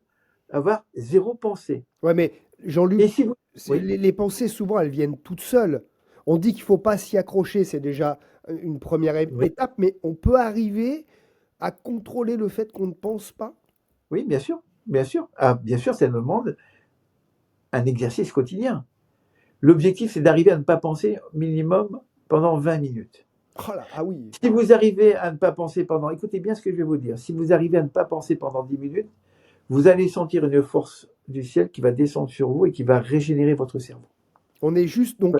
avoir zéro pensée. Ouais, mais Jean-Luc, Et si vous... oui. les pensées, souvent, elles viennent toutes seules. On dit qu'il ne faut pas s'y accrocher, c'est déjà une première étape, mais on peut arriver à contrôler le fait qu'on ne pense pas. Oui, bien sûr, bien sûr. Ah, bien sûr, ça demande un exercice quotidien. L'objectif, c'est d'arriver à ne pas penser minimum pendant 20 minutes. Oh là, ah oui. Si vous arrivez à ne pas penser pendant... Écoutez bien ce que je vais vous dire. Si vous arrivez à ne pas penser pendant 10 minutes, vous allez sentir une force du ciel qui va descendre sur vous et qui va régénérer votre cerveau. On est juste, donc,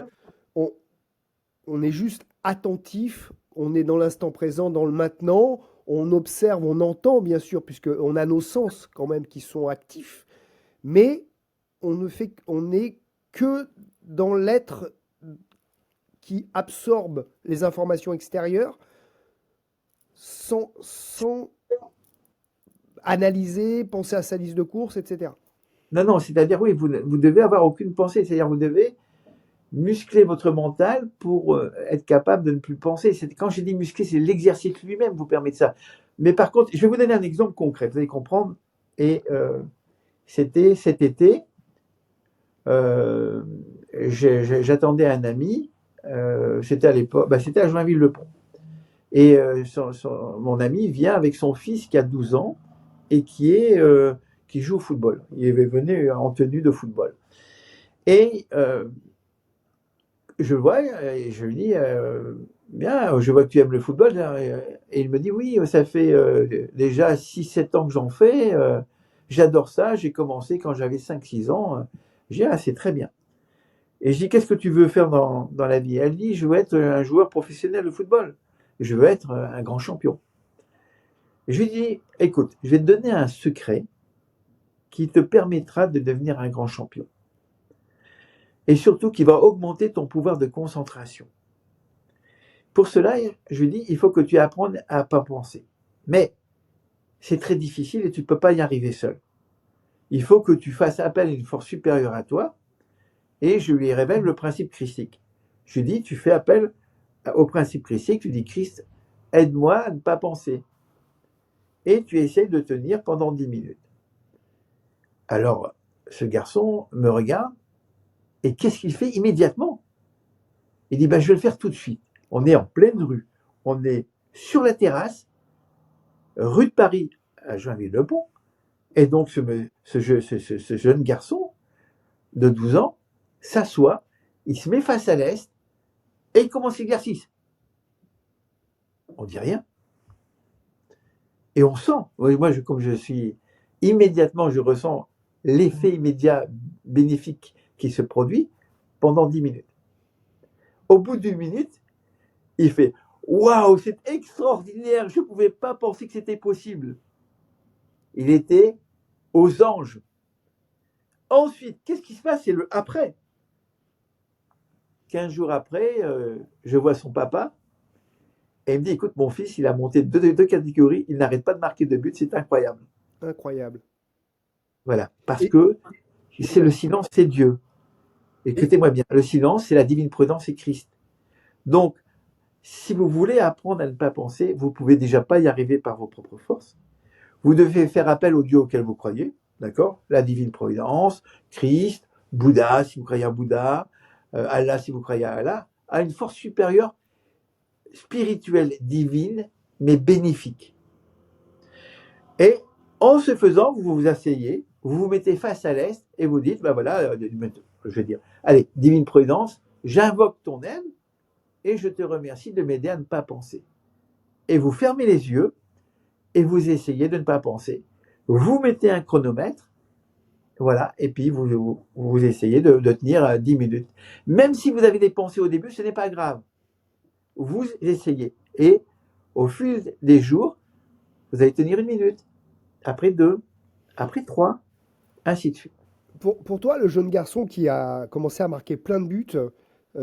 on est juste attentif, on est dans l'instant présent, dans le maintenant, on observe, on entend bien sûr, puisqu'on a nos sens quand même qui sont actifs, mais on n'est que dans l'être qui absorbe les informations extérieures sans analyser, penser à sa liste de courses, etc. Non, non, c'est-à-dire, oui, vous devez avoir aucune pensée. C'est-à-dire, vous devez muscler votre mental pour être capable de ne plus penser. Quand j'ai dit muscler, c'est l'exercice lui-même vous permet de ça. Mais par contre, je vais vous donner un exemple concret, vous allez comprendre. Et c'était cet été, j'attendais un ami, c'était à l'époque, c'était à Joinville-le-Pont. Et mon ami vient avec son fils qui a 12 ans et qui joue au football. Il est venu en tenue de football. Et je vois, et je lui dis, bien, je vois que tu aimes le football. Et il me dit, oui, ça fait déjà 6-7 ans que j'en fais. J'adore ça. J'ai commencé quand j'avais 5-6 ans. J'ai dit, ah, c'est très bien. Et je dis, qu'est-ce que tu veux faire dans la vie? Elle dit, je veux être un joueur professionnel de football. Je veux être un grand champion. Et je lui dis, écoute, je vais te donner un secret qui te permettra de devenir un grand champion. Et surtout qui va augmenter ton pouvoir de concentration. Pour cela, je lui dis, il faut que tu apprennes à ne pas penser. Mais c'est très difficile et tu ne peux pas y arriver seul. Il faut que tu fasses appel à une force supérieure à toi. Et je lui révèle le principe christique. Je lui dis, tu fais appel au principe christique, tu dis, Christ, aide-moi à ne pas penser. Et tu essayes de tenir pendant 10 minutes. Alors, ce garçon me regarde, et qu'est-ce qu'il fait immédiatement? Il dit, je vais le faire tout de suite. On est en pleine rue, on est sur la terrasse, rue de Paris, à Joinville-le-Pont, et donc ce jeune garçon de 12 ans s'assoit, il se met face à l'est, et il commence l'exercice. On dit rien. Et on sent, moi comme je suis, immédiatement je ressens l'effet immédiat bénéfique qui se produit pendant 10 minutes. Au bout d'1 minute, il fait « Waouh, c'est extraordinaire, je ne pouvais pas penser que c'était possible ». Il était aux anges. Ensuite, qu'est-ce qui se passe? C'est le après. 15 jours après, je vois son papa et il me dit, écoute, mon fils, il a monté deux catégories, il n'arrête pas de marquer de buts, c'est incroyable. Incroyable. Voilà, parce que c'est le silence, c'est Dieu. Écoutez-moi bien, le silence, c'est la divine prudence, c'est Christ. Donc, si vous voulez apprendre à ne pas penser, vous ne pouvez déjà pas y arriver par vos propres forces. Vous devez faire appel au Dieu auquel vous croyez, d'accord? La divine providence, Christ, Bouddha, si vous croyez à Bouddha, Allah, si vous croyez à Allah, à une force supérieure, spirituelle, divine, mais bénéfique. Et en ce faisant, vous vous asseyez, vous vous mettez face à l'est et vous dites, voilà, je vais dire, allez, divine providence, j'invoque ton aide et je te remercie de m'aider à ne pas penser. Et vous fermez les yeux et vous essayez de ne pas penser. Vous mettez un chronomètre, voilà, et puis vous essayez de tenir 10 minutes. Même si vous avez des pensées au début, ce n'est pas grave. Vous essayez. Et au fil des jours, vous allez tenir 1 minute, après 2, après 3, ainsi de suite. Pour toi, le jeune garçon qui a commencé à marquer plein de buts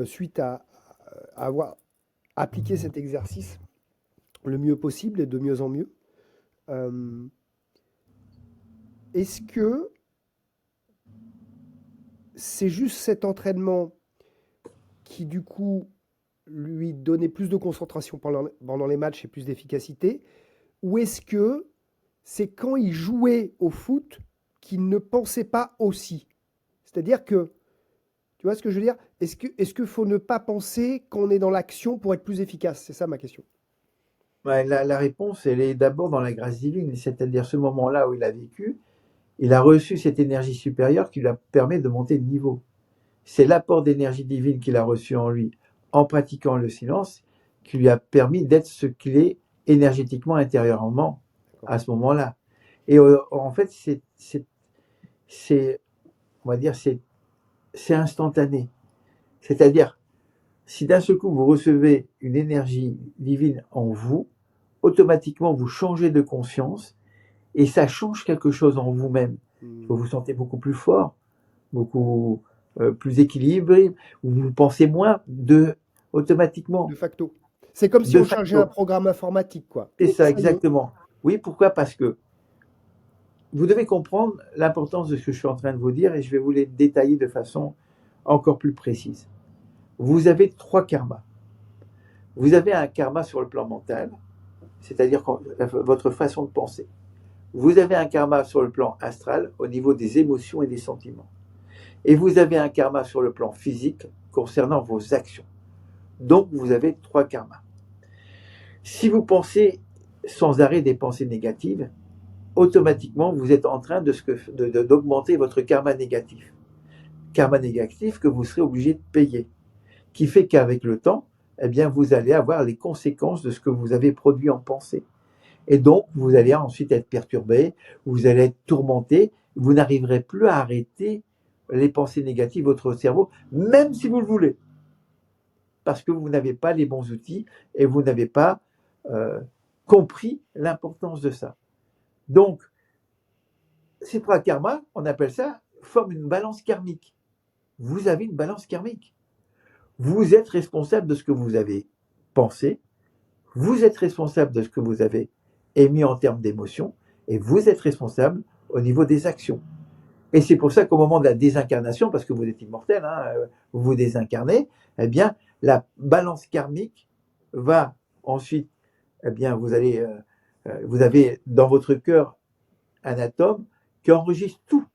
suite à avoir appliqué cet exercice le mieux possible et de mieux en mieux, est-ce que c'est juste cet entraînement qui, du coup, lui donnait plus de concentration pendant les matchs et plus d'efficacité, ou est-ce que c'est quand il jouait au foot qu'il ne pensait pas aussi? C'est-à-dire que, tu vois ce que je veux dire? Est-ce que faut ne pas penser quand on est dans l'action pour être plus efficace? C'est ça ma question. Ouais, la réponse, elle est d'abord dans la grâce divine, c'est-à-dire ce moment-là où il a vécu, il a reçu cette énergie supérieure qui lui permet de monter de niveau. C'est l'apport d'énergie divine qu'il a reçu en lui en pratiquant le silence qui lui a permis d'être ce qu'il est énergétiquement, intérieurement à ce moment-là. Et en fait, on va dire, c'est instantané. C'est-à-dire, si d'un seul coup vous recevez une énergie divine en vous, automatiquement, vous changez de conscience et ça change quelque chose en vous-même. Vous vous sentez beaucoup plus fort, beaucoup plus équilibré, vous pensez moins automatiquement, De facto. C'est comme si de on chargeait un facto. programme informatique, quoi. C'est ça, Ça y est. exactement. Oui, pourquoi? Parce que vous devez comprendre l'importance de ce que je suis en train de vous dire et je vais vous les détailler de façon encore plus précise. Vous avez 3 karmas. Vous avez un karma sur le plan mental, c'est-à-dire votre façon de penser. Vous avez un karma sur le plan astral, au niveau des émotions et des sentiments. Et vous avez un karma sur le plan physique, concernant vos actions. Donc, vous avez 3 karmas. Si vous pensez sans arrêt des pensées négatives, automatiquement, vous êtes en train d'augmenter votre karma négatif. Karma négatif que vous serez obligé de payer. Qui fait qu'avec le temps, eh bien, vous allez avoir les conséquences de ce que vous avez produit en pensée. Et donc, vous allez ensuite être perturbé, vous allez être tourmenté, vous n'arriverez plus à arrêter les pensées négatives de votre cerveau, même si vous le voulez. Parce que vous n'avez pas les bons outils et vous n'avez pas compris l'importance de ça. Donc, ces 3 karmas, on appelle ça, forment une balance karmique. Vous avez une balance karmique. Vous êtes responsable de ce que vous avez pensé, vous êtes responsable de ce que vous avez émis en termes d'émotions, et vous êtes responsable au niveau des actions. Et c'est pour ça qu'au moment de la désincarnation, parce que vous êtes immortel, vous vous désincarnez, eh bien, la balance karmique va ensuite, eh bien, vous avez dans votre cœur un atome qui enregistre tout,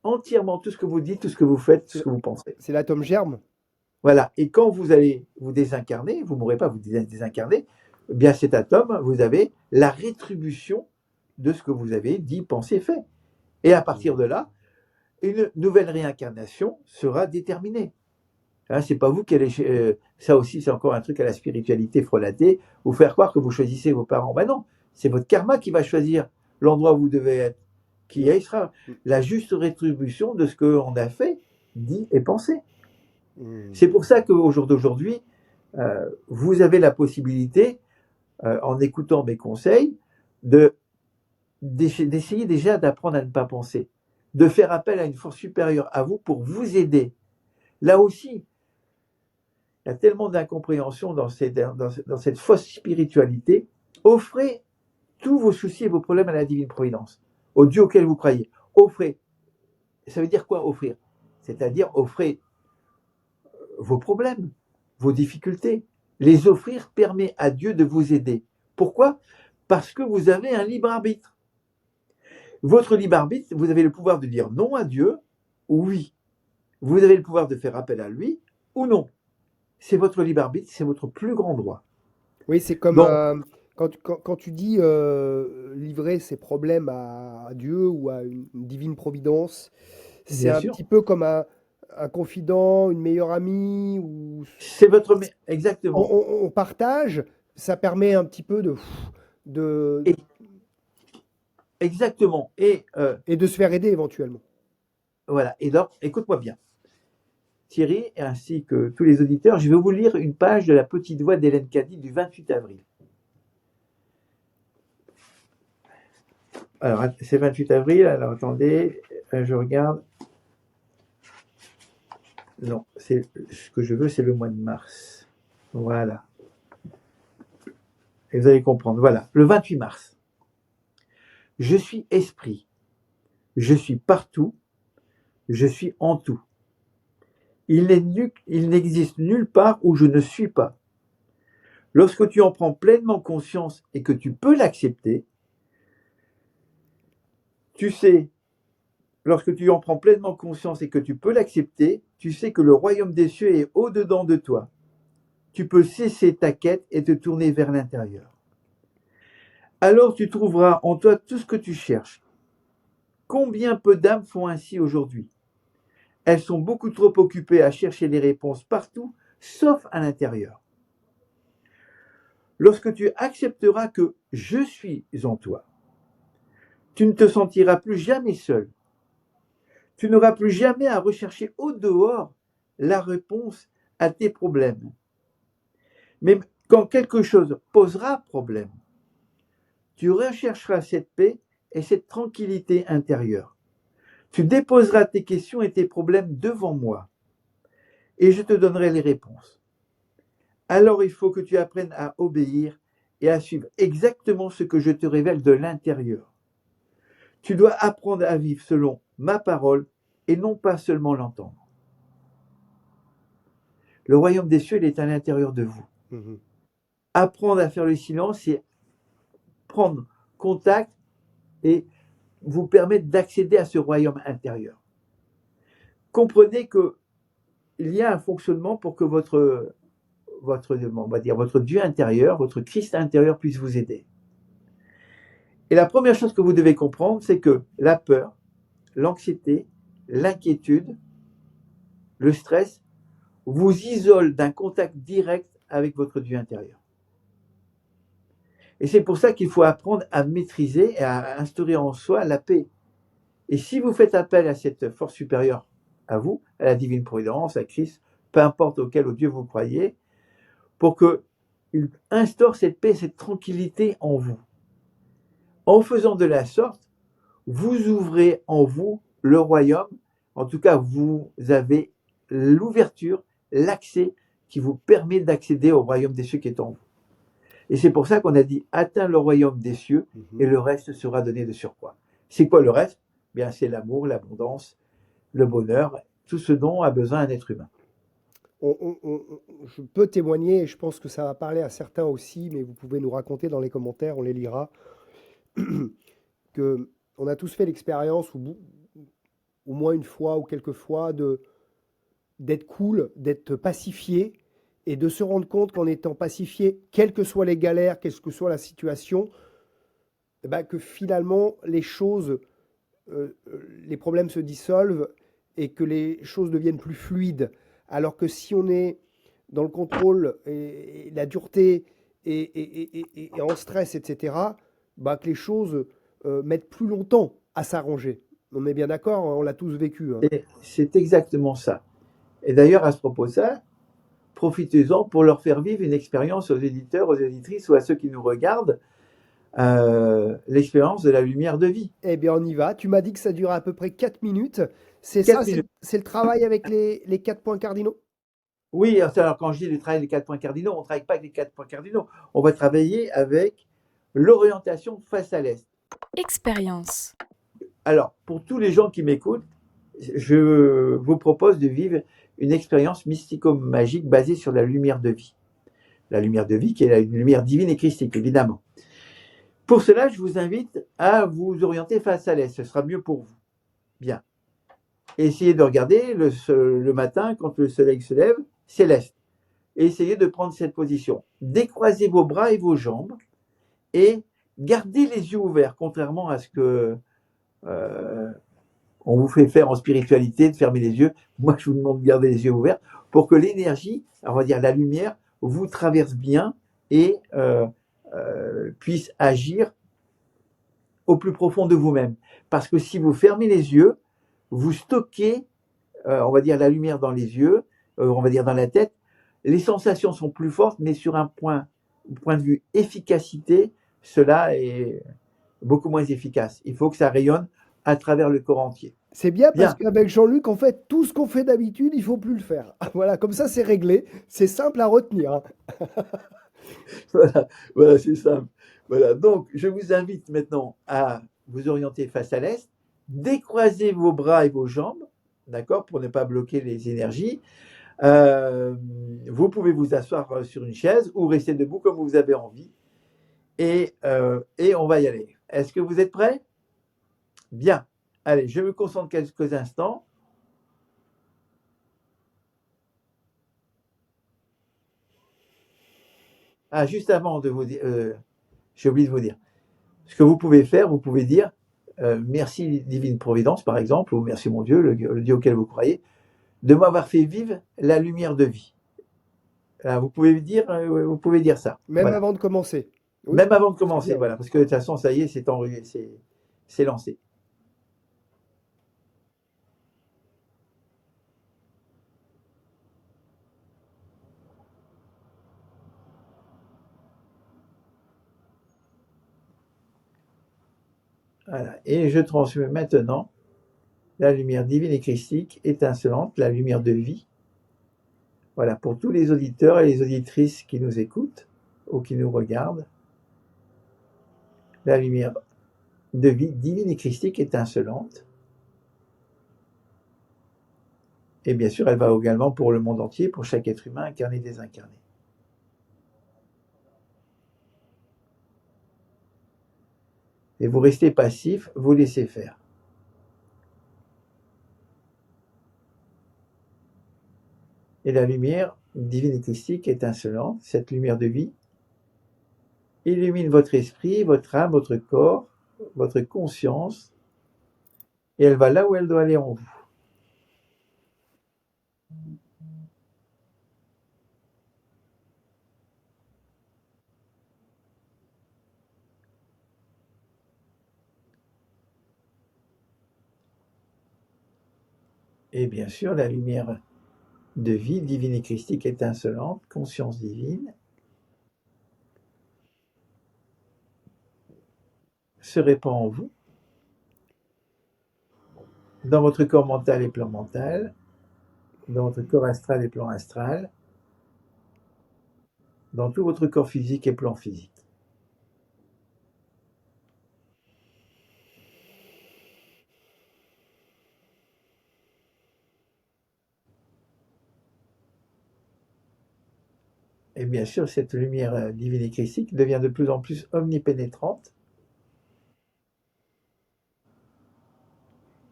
entièrement, tout ce que vous dites, tout ce que vous faites, tout ce que vous pensez. C'est l'atome germe. Voilà. Et quand vous allez vous désincarner, vous ne mourrez pas, vous désincarner, eh bien cet atome, vous avez la rétribution de ce que vous avez dit, pensé, fait. Et à partir de là, une nouvelle réincarnation sera déterminée. C'est pas vous qui allez... ça aussi, c'est encore un truc à la spiritualité frelatée, vous faire croire que vous choisissez vos parents. Ben non, c'est votre karma qui va choisir l'endroit où vous devez être, qui sera la juste rétribution de ce qu'on a fait, dit et pensé. C'est pour ça qu'au jour d'aujourd'hui, vous avez la possibilité, en écoutant mes conseils, d'essayer déjà d'apprendre à ne pas penser, de faire appel à une force supérieure à vous pour vous aider. Là aussi, il y a tellement d'incompréhension dans cette fausse spiritualité. Offrez tous vos soucis et vos problèmes à la divine providence, au Dieu auquel vous croyez. Offrez. Ça veut dire quoi, offrir? C'est-à-dire offrez vos problèmes, vos difficultés. Les offrir permet à Dieu de vous aider. Pourquoi? Parce que vous avez un libre arbitre. Votre libre arbitre, vous avez le pouvoir de dire non à Dieu ou oui. Vous avez le pouvoir de faire appel à lui ou non. C'est votre libre arbitre, c'est votre plus grand droit. Oui, c'est comme Donc, quand tu dis livrer ses problèmes à Dieu ou à une divine providence, c'est bien un sûr, petit peu comme un confident, une meilleure amie, ou c'est exactement. on partage, ça permet un petit peu de, Et, exactement. Et et de se faire aider éventuellement. voilà. Et donc, écoute-moi bien. Thierry, ainsi que tous les auditeurs, je vais vous lire une page de la petite voix d'Hélène Caddy du 28 avril. Alors, c'est 28 avril, alors attendez, je regarde. Non, c'est ce que je veux, c'est le mois de mars. Voilà. Et vous allez comprendre. Voilà, le 28 mars. Je suis esprit. Je suis partout. Je suis en tout. Il n'existe nulle part où je ne suis pas. Lorsque tu en prends pleinement conscience et que tu peux l'accepter, tu sais, lorsque tu en prends pleinement conscience et que tu peux l'accepter, tu sais que le royaume des cieux est au-dedans de toi. Tu peux cesser ta quête et te tourner vers l'intérieur. Alors tu trouveras en toi tout ce que tu cherches. Combien peu d'âmes font ainsi aujourd'hui? Elles sont beaucoup trop occupées à chercher les réponses partout, sauf à l'intérieur. Lorsque tu accepteras que je suis en toi, tu ne te sentiras plus jamais seul. Tu n'auras plus jamais à rechercher au dehors la réponse à tes problèmes. Même quand quelque chose posera problème, Tu rechercheras cette paix et cette tranquillité intérieure. Tu déposeras tes questions et tes problèmes devant moi et je te donnerai les réponses. Alors il faut que tu apprennes à obéir et à suivre exactement ce que je te révèle de l'intérieur. Tu dois apprendre à vivre selon ma parole et non pas seulement l'entendre. Le royaume des cieux, il est à l'intérieur de vous. Mhm. Apprendre à faire le silence, c'est prendre contact et vous permettre d'accéder à ce royaume intérieur. Comprenez que il y a un fonctionnement pour que votre Dieu intérieur, votre Christ intérieur puisse vous aider. Et la première chose que vous devez comprendre, c'est que la peur, l'anxiété, l'inquiétude, le stress vous isolent d'un contact direct avec votre Dieu intérieur. Et c'est pour ça qu'il faut apprendre à maîtriser et à instaurer en soi la paix. Et si vous faites appel à cette force supérieure à vous, à la divine providence, à Christ, peu importe au Dieu vous croyez, pour qu'il instaure cette paix, cette tranquillité en vous. En faisant de la sorte, vous ouvrez en vous le royaume, en tout cas vous avez l'ouverture, l'accès qui vous permet d'accéder au royaume des cieux qui est en vous. Et c'est pour ça qu'on a dit atteins le royaume des cieux et le reste sera donné de surcroît. C'est quoi le reste? Bien, c'est l'amour, l'abondance, le bonheur, tout ce dont a besoin un être humain. Je peux témoigner, et je pense que ça va parler à certains aussi, mais vous pouvez nous raconter dans les commentaires, on les lira, que on a tous fait l'expérience, au moins une fois ou quelques fois, d'être cool, d'être pacifié, et de se rendre compte qu'en étant pacifié, quelles que soient les galères, quelle que soit la situation, eh ben, que finalement les choses, les problèmes se dissolvent et que les choses deviennent plus fluides. Alors que si on est dans le contrôle et la dureté et en stress, etc., bah, que les choses mettent plus longtemps à s'arranger. On est bien d'accord, hein, on l'a tous vécu. Hein. Et c'est exactement ça. Et d'ailleurs, à ce propos de ça, profitez-en pour leur faire vivre une expérience aux éditeurs, aux éditrices ou à ceux qui nous regardent, l'expérience de la lumière de vie. Eh bien, on y va. Tu m'as dit que ça durait à peu près 4 minutes. C'est 4 ça, minutes. c'est le travail avec les 4 points cardinaux? Oui, alors quand je dis le travail des 4 points cardinaux, on ne travaille pas avec les 4 points cardinaux. On va travailler avec l'orientation face à l'Est. Expérience. Alors, pour tous les gens qui m'écoutent, je vous propose de vivre une expérience mystico-magique basée sur la lumière de vie. La lumière de vie qui est la lumière divine et christique, évidemment. Pour cela, je vous invite à vous orienter face à l'Est. Ce sera mieux pour vous. Bien. Essayez de regarder le matin, quand le soleil se lève, c'est l'Est. Et essayez de prendre cette position. Décroisez vos bras et vos jambes et gardez les yeux ouverts, contrairement à ce que on vous fait faire en spiritualité, de fermer les yeux. Moi, je vous demande de garder les yeux ouverts pour que l'énergie, on va dire la lumière, vous traverse bien et puisse agir au plus profond de vous-même. Parce que si vous fermez les yeux, vous stockez, on va dire, la lumière dans les yeux, on va dire dans la tête. Les sensations sont plus fortes, mais sur un point de vue efficacité, cela est beaucoup moins efficace. Il faut que ça rayonne à travers le corps entier. C'est bien parce Bien. qu'avec Jean-Luc, en fait, tout ce qu'on fait d'habitude, il faut plus le faire. Voilà, comme ça, c'est réglé. C'est simple à retenir. Hein. Voilà, c'est simple. Voilà, donc je vous invite maintenant à vous orienter face à l'Est, décroiser vos bras et vos jambes, d'accord, pour ne pas bloquer les énergies. Vous pouvez vous asseoir sur une chaise ou rester debout comme vous avez envie. Et on va y aller. Est-ce que vous êtes prêts? Bien. Allez, je me concentre quelques instants. Ah, juste avant de vous dire, j'ai oublié de vous dire. Ce que vous pouvez faire, vous pouvez dire merci Divine Providence, par exemple, ou merci mon Dieu, le Dieu auquel vous croyez, de m'avoir fait vivre la lumière de vie. Alors, vous pouvez dire ça. Même Voilà. avant de commencer. Oui, Même avant de c'est commencer, bien. voilà, parce que de toute façon, ça y est, c'est lancé. Voilà. Et je transmets maintenant la lumière divine et christique étincelante, la lumière de vie. Voilà, pour tous les auditeurs et les auditrices qui nous écoutent ou qui nous regardent, la lumière de vie divine et christique étincelante. Et bien sûr, elle va également pour le monde entier, pour chaque être humain incarné et désincarné. Et vous restez passif, vous laissez faire. Et la lumière divine et christique étincelante, cette lumière de vie, illumine votre esprit, votre âme, votre corps, votre conscience, et elle va là où elle doit aller en vous. Et bien sûr, la lumière de vie divine et christique étincelante, conscience divine, se répand en vous, dans votre corps mental et plan mental, dans votre corps astral et plan astral, dans tout votre corps physique et plan physique. Et bien sûr, cette lumière divine et christique devient de plus en plus omnipénétrante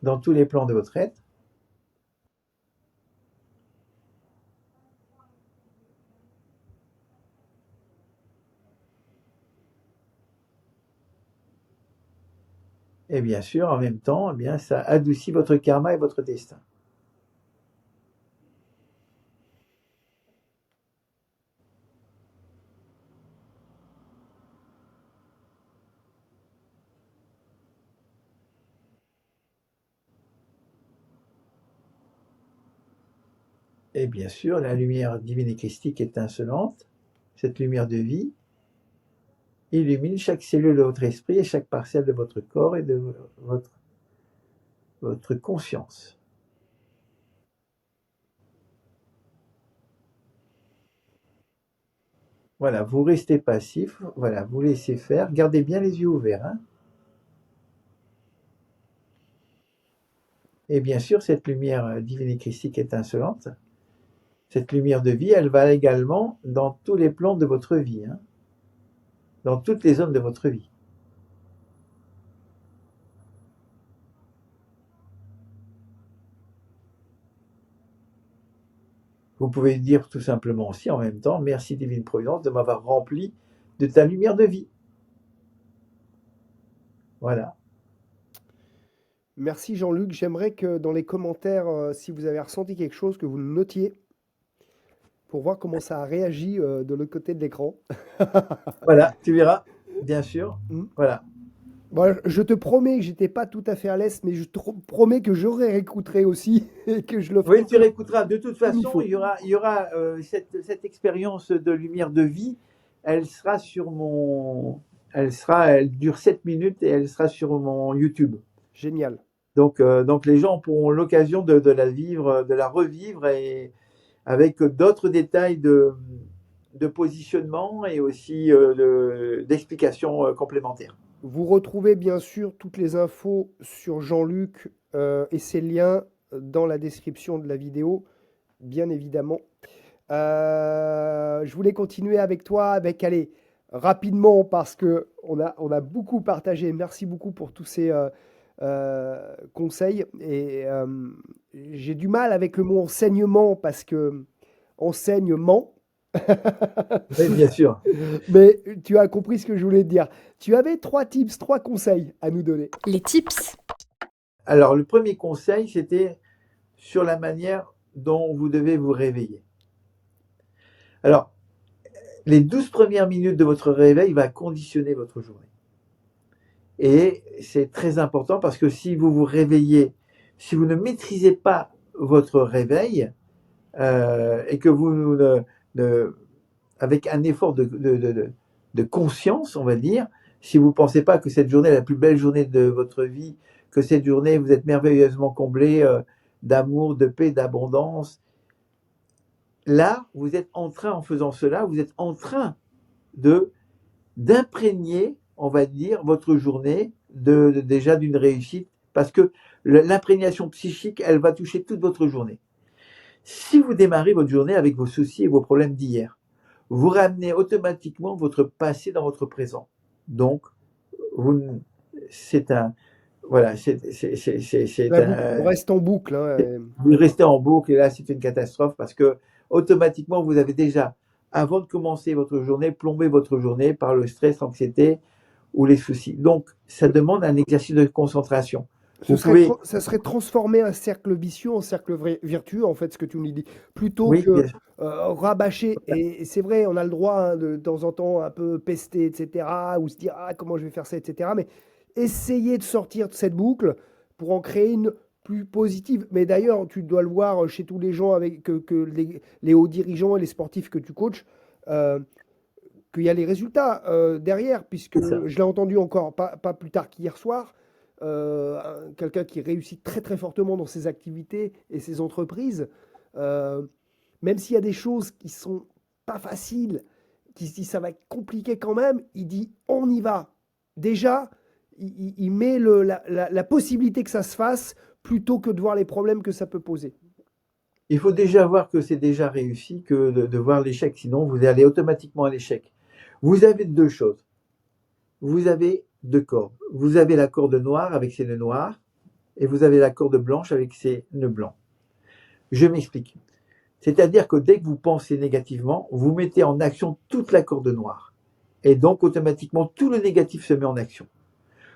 dans tous les plans de votre être. Et bien sûr, en même temps, eh bien, ça adoucit votre karma et votre destin. Et bien sûr, la lumière divine et christique étincelante, cette lumière de vie, illumine chaque cellule de votre esprit et chaque parcelle de votre corps et de votre conscience. Voilà, vous restez passif, voilà, vous laissez faire, gardez bien les yeux ouverts. Hein. Et bien sûr, cette lumière divine et christique étincelante, cette lumière de vie, elle va également dans tous les plans de votre vie, hein, dans toutes les zones de votre vie. Vous pouvez dire tout simplement aussi en même temps, merci Divine Providence de m'avoir rempli de ta lumière de vie. Voilà. Merci Jean-Luc. J'aimerais que dans les commentaires, si vous avez ressenti quelque chose, que vous le notiez pour voir comment ça a réagi de l'autre côté de l'écran. Voilà, tu verras, bien sûr. Mm. Voilà. Bon, je te promets que j'étais pas tout à fait à l'aise, mais je te promets que je réécouterai aussi et que je le ferai. Oui, tu réécouteras. De toute Comme il façon, faut. il y aura cette expérience de lumière de vie. Elle sera sur mon. Elle dure 7 minutes et elle sera sur mon YouTube. Génial. Donc les gens pourront l'occasion de la vivre, de la revivre et avec d'autres détails de positionnement et aussi d'explications complémentaires. Vous retrouvez bien sûr toutes les infos sur Jean-Luc et ses liens dans la description de la vidéo, bien évidemment. Je voulais continuer avec toi, allez, rapidement, parce que on a beaucoup partagé. Merci beaucoup pour tous ces conseils. Et j'ai du mal avec le mot enseignement, parce que enseignement. Oui, bien sûr. Mais tu as compris ce que je voulais te dire. Tu avais 3 tips, 3 conseils à nous donner. Les tips. Alors, le premier conseil, c'était sur la manière dont vous devez vous réveiller. Alors, les 12 premières minutes de votre réveil va conditionner votre journée. Et c'est très important parce que si vous vous réveillez, si vous ne maîtrisez pas votre réveil et que vous avec un effort de conscience, on va dire, Si vous ne pensez pas que cette journée est la plus belle journée de votre vie, que cette journée, vous êtes merveilleusement comblé d'amour, de paix, d'abondance, là, vous êtes en train, en faisant cela, vous êtes en train d'imprégner, on va dire, votre journée déjà d'une réussite, parce que l'imprégnation psychique, elle va toucher toute votre journée. Si vous démarrez votre journée avec vos soucis et vos problèmes d'hier, vous ramenez automatiquement votre passé dans votre présent. Donc, c'est un, voilà, On reste en boucle. Vous restez en boucle et là, c'est une catastrophe parce que automatiquement, vous avez déjà, avant de commencer votre journée, plombé votre journée par le stress, l'anxiété ou les soucis. Donc, ça demande un exercice de concentration. Ça serait transformer un cercle vicieux en cercle vertueux, en fait, ce que tu nous dis, plutôt oui, que rabâcher. Et c'est vrai, on a le droit de temps en temps un peu pester, etc., ou se dire comment je vais faire ça, etc. Mais essayer de sortir de cette boucle pour en créer une plus positive. Mais d'ailleurs, tu dois le voir chez tous les gens que les hauts dirigeants et les sportifs que tu coaches. Qu'il y a les résultats derrière, puisque je l'ai entendu encore pas plus tard qu'hier soir, quelqu'un qui réussit très très fortement dans ses activités et ses entreprises, même s'il y a des choses qui sont pas faciles, qui se dit ça va être compliqué quand même, il dit on y va. Déjà, il met la possibilité que ça se fasse plutôt que de voir les problèmes que ça peut poser. Il faut déjà voir que c'est déjà réussi que de voir l'échec, sinon vous allez automatiquement à l'échec. Vous avez deux choses. Vous avez deux cordes. Vous avez la corde noire avec ses nœuds noirs et vous avez la corde blanche avec ses nœuds blancs. Je m'explique. C'est-à-dire que dès que vous pensez négativement, vous mettez en action toute la corde noire. Et donc, automatiquement, tout le négatif se met en action.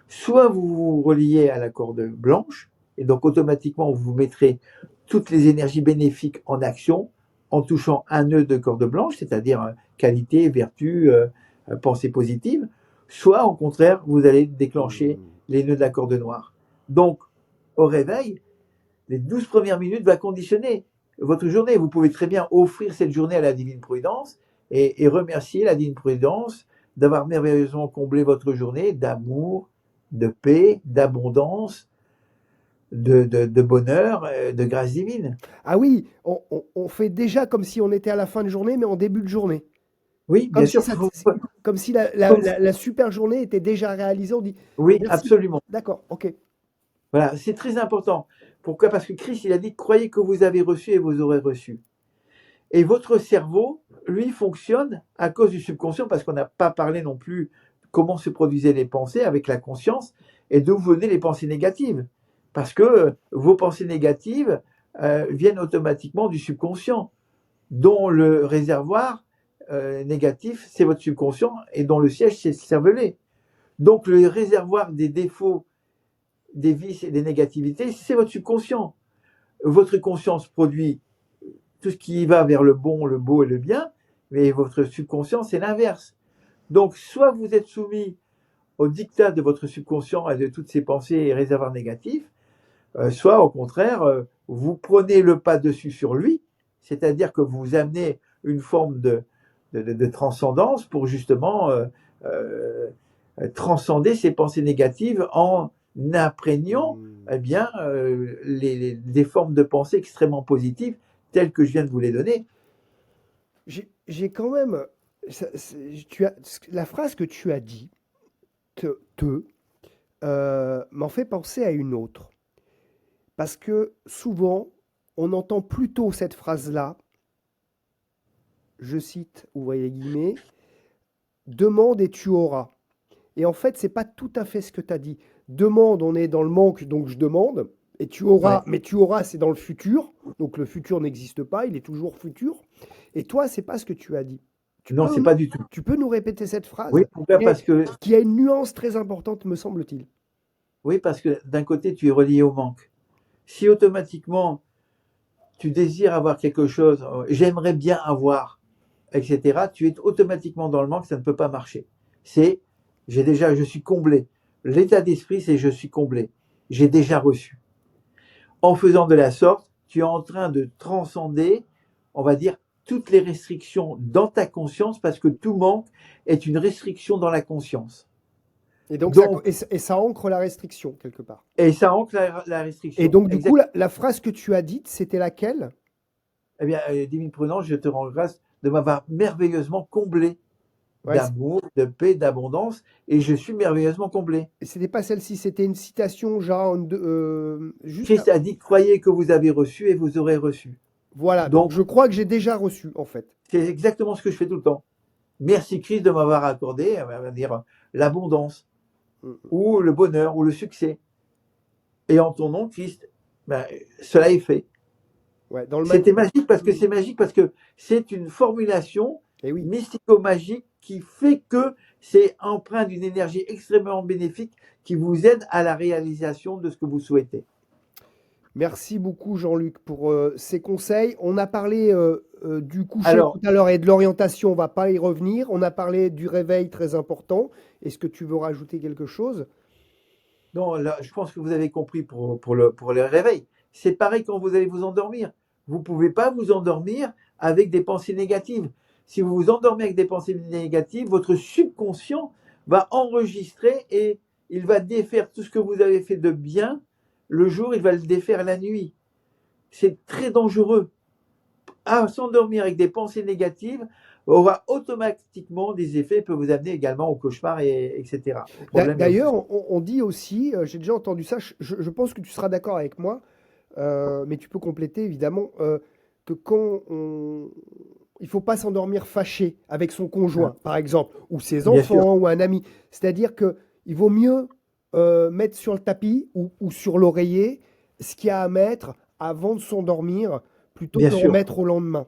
Soit vous vous reliez à la corde blanche, et donc automatiquement, vous mettrez toutes les énergies bénéfiques en action en touchant un nœud de corde blanche, c'est-à-dire qualité, vertu, pensée positive. Soit, au contraire, vous allez déclencher les nœuds de la corde noire. Donc, au réveil, les 12 premières minutes vont conditionner votre journée. Vous pouvez très bien offrir cette journée à la Divine Providence et remercier la Divine Providence d'avoir merveilleusement comblé votre journée d'amour, de paix, d'abondance, de bonheur, de grâce divine. Ah oui, on fait déjà comme si on était à la fin de journée, mais en début de journée. Oui, bien sûr. Comme si la super journée était déjà réalisée. On dit, oui, merci. Absolument. D'accord, ok. Voilà, c'est très important. Pourquoi? Parce que Christ, il a dit, croyez que vous avez reçu et vous aurez reçu. Et votre cerveau, lui, fonctionne à cause du subconscient, parce qu'on n'a pas parlé non plus comment se produisaient les pensées avec la conscience et d'où venaient les pensées négatives. Parce que vos pensées négatives viennent automatiquement du subconscient, dont le réservoir négatif, c'est votre subconscient, et dont le siège, c'est le cervelet. Donc le réservoir des défauts, des vices et des négativités, c'est votre subconscient. Votre conscience produit tout ce qui va vers le bon, le beau et le bien, mais votre subconscient, c'est l'inverse. Donc, soit vous êtes soumis au diktat de votre subconscient et de toutes ses pensées et réservoirs négatifs, soit au contraire, vous prenez le pas dessus sur lui, c'est-à-dire que vous amenez une forme de transcendance pour justement transcender ces pensées négatives en imprégnant des formes de pensée extrêmement positives telles que je viens de vous les donner. J'ai quand même... la phrase que tu as dit, m'en fait penser à une autre. Parce que souvent, on entend plutôt cette phrase-là, je cite, ouvrez les guillemets, demande et tu auras. Et en fait, c'est pas tout à fait ce que tu as dit. Demande, on est dans le manque, donc je demande. Et tu auras, mais tu auras, c'est dans le futur. Donc le futur n'existe pas, il est toujours futur. Et toi, c'est pas ce que tu as dit. Non, c'est pas du tout. Tu peux nous répéter cette phrase? Oui, pourquoi? Parce que qui a une nuance très importante, me semble-t-il. Oui, parce que d'un côté, tu es relié au manque. Si automatiquement, tu désires avoir quelque chose, j'aimerais bien avoir, etc., tu es automatiquement dans le manque, ça ne peut pas marcher. C'est, je suis comblé. L'état d'esprit, c'est je suis comblé. J'ai déjà reçu. En faisant de la sorte, tu es en train de transcender, on va dire, toutes les restrictions dans ta conscience, parce que tout manque est une restriction dans la conscience. Et donc, Donc, ça ancre la restriction, quelque part. et ça ancre la Et restriction. donc, du coup, Exactement. la phrase que tu as dite, c'était laquelle? Eh bien, divine Prudence, je te rends grâce de m'avoir merveilleusement comblé Ouais, d'amour, de paix, d'abondance, et je suis merveilleusement comblé. c'était pas celle-ci, c'était une citation, genre, juste. Christ a dit, croyez que vous avez reçu et vous aurez reçu. Voilà, donc Donc, je crois que j'ai déjà reçu, en fait. c'est exactement ce que je fais tout le temps. Merci Christ de m'avoir accordé, on va dire, l'abondance, Mm. ou le bonheur, ou le succès. Et en ton nom, Christ, ben, cela est fait. Ouais, dans le C'était maintenant. magique parce que c'est une formulation Et oui. mystico-magique qui fait que c'est empreint d'une énergie extrêmement bénéfique qui vous aide à la réalisation de ce que vous souhaitez. Merci beaucoup, Jean-Luc, pour ces conseils. On a parlé du coucher tout Alors, à l'heure et de l'orientation, on va pas y revenir. On a parlé du réveil, très important. Est-ce que tu veux rajouter quelque chose? non, là, je pense que vous avez compris pour le réveil. C'est pareil quand vous allez vous endormir. Vous ne pouvez pas vous endormir avec des pensées négatives. Si vous vous endormez avec des pensées négatives, votre subconscient va enregistrer et il va défaire tout ce que vous avez fait de bien le jour, il va le défaire la nuit. C'est très dangereux. À s'endormir avec des pensées négatives aura automatiquement des effets, peut vous amener également au cauchemar, etc. Au problème et au souci. D'ailleurs, on dit aussi, j'ai déjà entendu ça, je pense que tu seras d'accord avec moi, mais tu peux compléter évidemment, que il faut pas s'endormir fâché avec son Ah, conjoint, par exemple, ou ses bien sûr, enfants, ou un ami. C'est-à-dire que il vaut mieux mettre sur le tapis ou sur l'oreiller ce qu'il y a à mettre avant de s'endormir, plutôt bien que sûr. remettre au lendemain.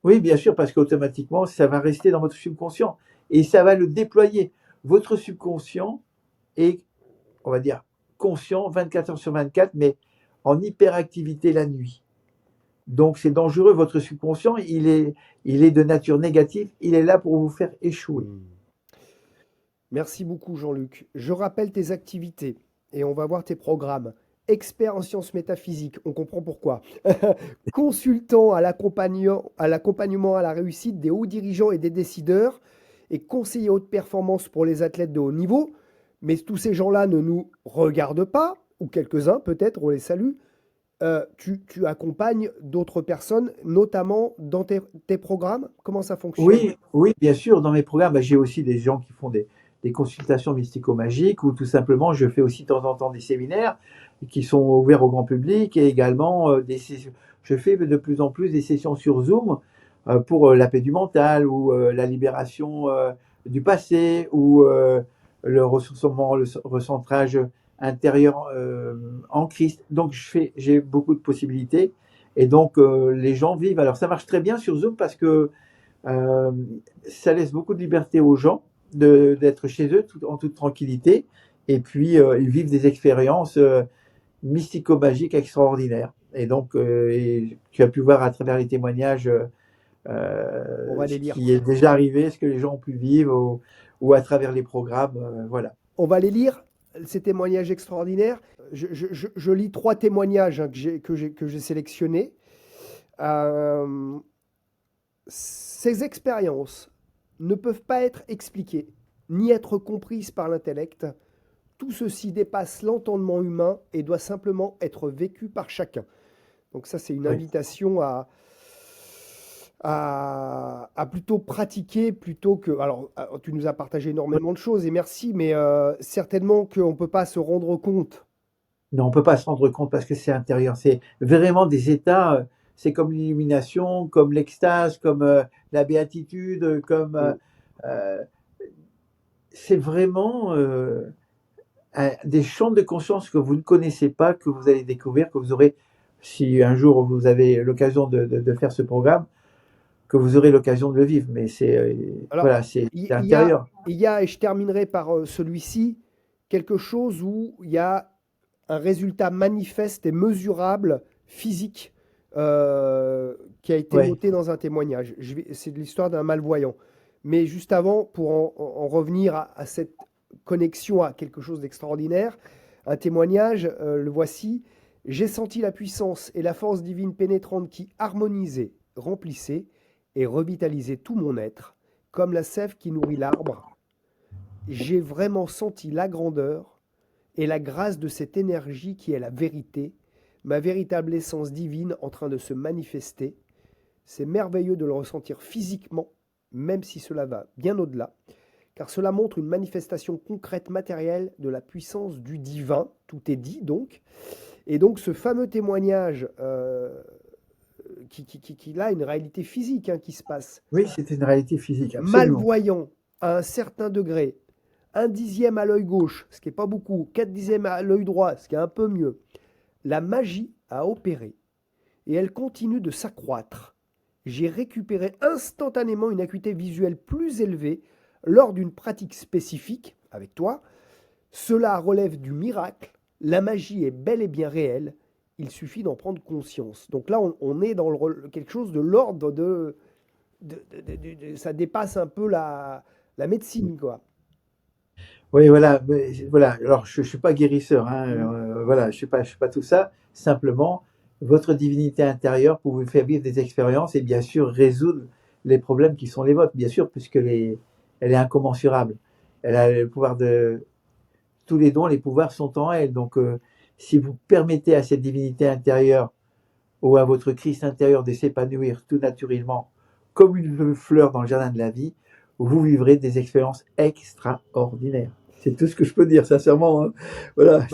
Oui, bien sûr, parce qu'automatiquement, ça va rester dans votre subconscient et ça va le déployer. Votre subconscient est, on va dire, conscient 24 heures sur 24, mais en hyperactivité la nuit. Donc c'est dangereux, votre subconscient, il est de nature négative, il est là pour vous faire échouer. Hmm. Merci beaucoup, Jean-Luc. Je rappelle tes activités et on va voir tes programmes. Expert en sciences métaphysiques, on comprend pourquoi. Consultant à l'accompagnement à la réussite des hauts dirigeants et des décideurs et conseiller haute performance pour les athlètes de haut niveau. Mais tous ces gens-là ne nous regardent pas, ou quelques-uns peut-être, on les salue. Tu accompagnes d'autres personnes, notamment dans tes programmes. Comment ça fonctionne? Oui, oui, bien sûr. Dans mes programmes, bah, j'ai aussi des gens qui font des consultations mystico-magiques ou tout simplement, je fais aussi de temps en temps des séminaires qui sont ouverts au grand public et également des sessions. Je fais de plus en plus des sessions sur Zoom pour la paix du mental ou la libération du passé ou le ressourcement, le recentrage intérieur en Christ. Donc, j'ai beaucoup de possibilités et donc les gens vivent. Alors, ça marche très bien sur Zoom parce que euh, ça laisse beaucoup de liberté aux gens d'être chez eux en toute tranquillité. Et puis, ils vivent des expériences mystico-magiques extraordinaires. Et donc, et tu as pu voir à travers les témoignages On va ce les lire. qui est déjà arrivé, ce que les gens ont pu vivre, ou à travers les programmes. Voilà. On va les lire, ces témoignages extraordinaires. Je lis trois témoignages hein, que j'ai sélectionnés. Euh, Ces expériences ne peuvent pas être expliquées, ni être comprises par l'intellect. Tout ceci dépasse l'entendement humain et doit simplement être vécu par chacun. Donc ça, c'est une Oui. invitation à plutôt pratiquer plutôt que... Alors, tu nous as partagé énormément de choses et merci, mais certainement qu'on ne peut pas se rendre compte. Non, on ne peut pas se rendre compte parce que c'est intérieur. C'est vraiment des états, c'est comme l'illumination, comme l'extase, comme la béatitude, comme Mm. euh, c'est vraiment des champs de conscience que vous ne connaissez pas, que vous allez découvrir, que vous aurez, si un jour vous avez l'occasion de faire ce programme, que vous aurez l'occasion de le vivre. Mais c'est Alors, voilà, c'est il y a, intérieur. il y a, et je terminerai par celui-ci, quelque chose où il y a un résultat manifeste et mesurable, physique, qui a été Ouais. noté dans un témoignage. C'est de l'histoire d'un malvoyant. Mais juste avant, pour en revenir à cette connexion à quelque chose d'extraordinaire, un témoignage, le voici. J'ai senti la puissance et la force divine pénétrante qui harmonisait, remplissait et revitalisait tout mon être, comme la sève qui nourrit l'arbre. j'ai vraiment senti la grandeur et la grâce de cette énergie qui est la vérité, ma véritable essence divine en train de se manifester. C'est merveilleux de le ressentir physiquement, même si cela va bien au-delà, car cela montre une manifestation concrète, matérielle de la puissance du divin. Tout est dit donc. Et donc ce fameux témoignage qui a une réalité physique qui se passe. Oui, c'est une réalité physique, absolument. Malvoyant à un certain degré, 1/10 à l'œil gauche, ce qui n'est pas beaucoup, 4/10 à l'œil droit, ce qui est un peu mieux. La magie a opéré et elle continue de s'accroître. J'ai récupéré instantanément une acuité visuelle plus élevée lors d'une pratique spécifique avec toi. Cela relève du miracle. La magie est bel et bien réelle. Il suffit d'en prendre conscience. Donc là, on est dans quelque chose de l'ordre ça dépasse un peu la médecine, quoi. Oui, voilà, voilà. Alors, je suis pas guérisseur, hein, voilà, je suis pas tout ça. Simplement, votre divinité intérieure pour vous faire vivre des expériences et bien sûr résoudre les problèmes qui sont les vôtres, bien sûr, puisque elle est incommensurable. Elle a le pouvoir de tous les dons, les pouvoirs sont en elle. Donc, si vous permettez à cette divinité intérieure ou à votre Christ intérieur de s'épanouir tout naturellement, comme une fleur dans le jardin de la vie, vous vivrez des expériences extraordinaires. C'est tout ce que je peux dire, sincèrement. Hein. Voilà.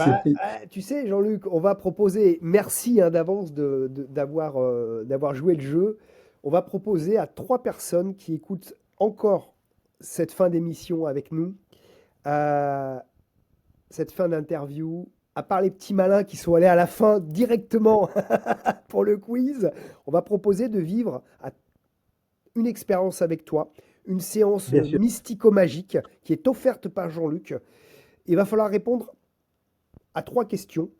Tu sais, Jean-Luc, on va proposer, merci d'avance d'avoir joué le jeu. On va proposer à 3 personnes qui écoutent encore cette fin d'émission avec nous, cette fin d'interview, à part les petits malins qui sont allés à la fin directement pour le quiz, on va proposer de vivre une expérience avec toi, une séance mystico-magique qui est offerte par Jean-Luc. Il va falloir répondre à 3 questions.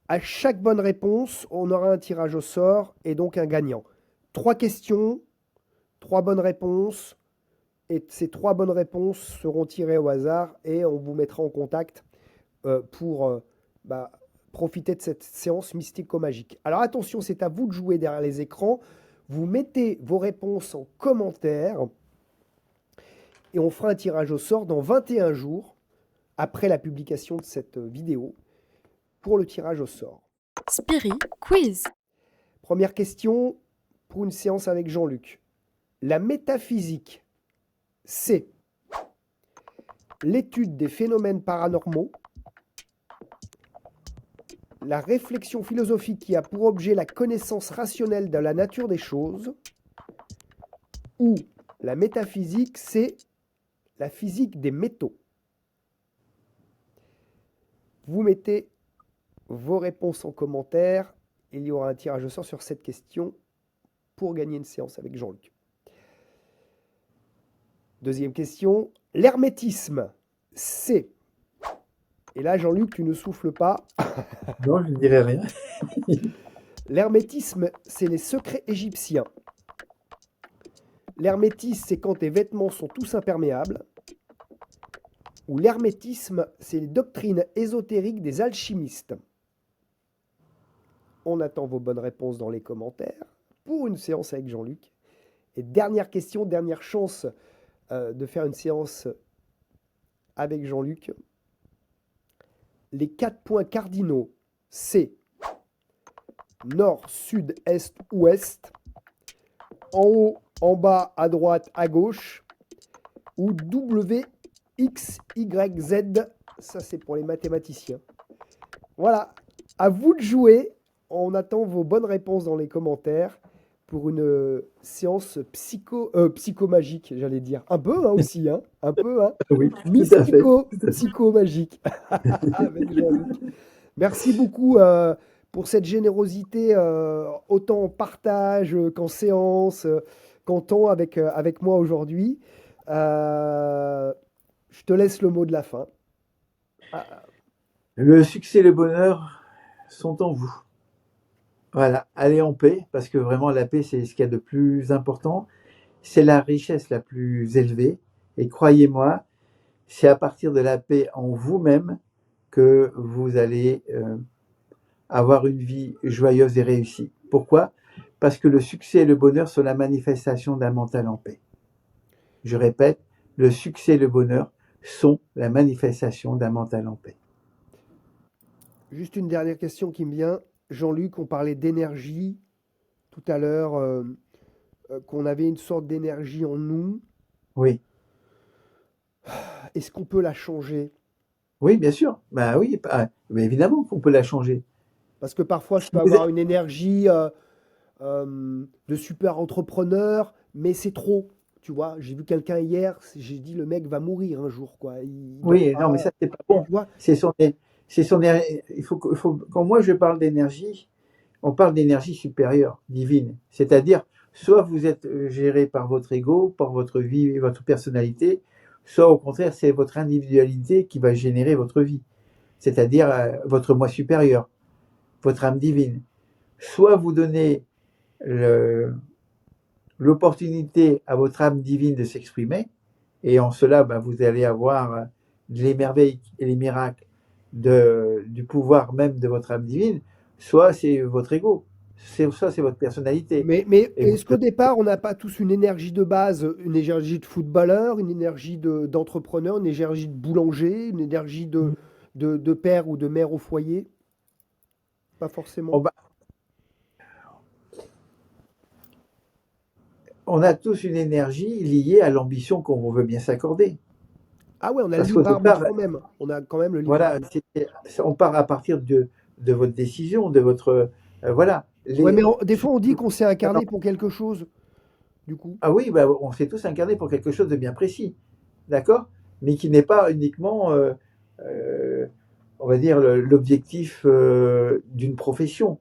À chaque bonne réponse, on aura un tirage au sort et donc un gagnant. 3 questions, 3 bonnes réponses. Et ces 3 bonnes réponses seront tirées au hasard et on vous mettra en contact pour profiter de cette séance mystico-magique. Alors attention, c'est à vous de jouer derrière les écrans. Vous mettez vos réponses en commentaire et on fera un tirage au sort dans 21 jours après la publication de cette vidéo pour le tirage au sort. Spirit Quiz. Première question pour une séance avec Jean-Luc. La métaphysique, c'est l'étude des phénomènes paranormaux, la réflexion philosophique qui a pour objet la connaissance rationnelle de la nature des choses, ou la métaphysique, c'est la physique des métaux. Vous mettez vos réponses en commentaire. Il y aura un tirage au sort sur cette question pour gagner une séance avec Jean-Luc. Deuxième question, l'hermétisme, c'est... Et là, Jean-Luc, tu ne souffles pas. Non, je ne dirai rien. L'hermétisme, c'est les secrets égyptiens. L'hermétisme, c'est quand tes vêtements sont tous imperméables. Ou l'hermétisme, c'est les doctrines ésotériques des alchimistes. On attend vos bonnes réponses dans les commentaires pour une séance avec Jean-Luc. Et dernière question, dernière chance de faire une séance avec Jean-Luc. Les 4 points cardinaux, c'est nord, sud, est, ouest, en haut, en bas, à droite, à gauche, ou W, X, Y, Z. Ça, c'est pour les mathématiciens. Voilà, à vous de jouer. On attend vos bonnes réponses dans les commentaires pour une séance psychomagique, j'allais dire. Un peu aussi, un peu. Oui, tout à fait. Psychomagique. Merci beaucoup pour cette générosité, autant en partage qu'en séance, qu'en temps avec moi aujourd'hui. Je te laisse le mot de la fin. Le succès et le bonheur sont en vous. Voilà, allez en paix, parce que vraiment la paix, c'est ce qu'il y a de plus important. C'est la richesse la plus élevée. Et croyez-moi, c'est à partir de la paix en vous-même que vous allez avoir une vie joyeuse et réussie. Pourquoi ? Parce que le succès et le bonheur sont la manifestation d'un mental en paix. Je répète, le succès et le bonheur sont la manifestation d'un mental en paix. Juste une dernière question qui me vient. Jean-Luc, on parlait d'énergie tout à l'heure, qu'on avait une sorte d'énergie en nous. Oui, Est-ce qu'on peut la changer? oui, bien sûr. Ben oui, mais évidemment qu'on peut la changer. Parce que parfois, je Si peux vous avoir êtes- une énergie de super entrepreneur, mais c'est trop. Tu vois, j'ai vu quelqu'un hier, j'ai dit le mec va mourir un jour, quoi. Il dort Oui, non, mais pas, ça, c'est pas bon. tu vois. C'est son, quand moi je parle d'énergie, on parle d'énergie supérieure, divine. C'est-à-dire, soit vous êtes géré par votre ego, par votre vie, votre personnalité, soit au contraire, c'est votre individualité qui va générer votre vie. C'est-à-dire votre moi supérieur, votre âme divine. Soit vous donnez le- l'opportunité à votre âme divine de s'exprimer, et en cela, ben, vous allez avoir les merveilles et les miracles du pouvoir même de votre âme divine, soit c'est votre ego, soit c'est votre personnalité. Mais Et vous, est-ce qu'au départ, on n'a pas tous une énergie de base, une énergie de footballeur, une énergie d'entrepreneur, une énergie de boulanger, une énergie de père ou de mère au foyer? Pas on, forcément. va- on a tous une énergie liée à l'ambition qu'on veut bien s'accorder. Ah ouais, on a le Parce qu'au libre départ, arbitre quand même. On a quand même le libre voilà, arbitre. on part à partir de votre décision, de votre... voilà. Ouais, mais des fois, on dit qu'on s'est incarné pour quelque chose, du coup. Ah oui, bah, on s'est tous incarnés pour quelque chose de bien précis, d'accord? Mais qui n'est pas uniquement, euh, on va dire, l'objectif d'une profession.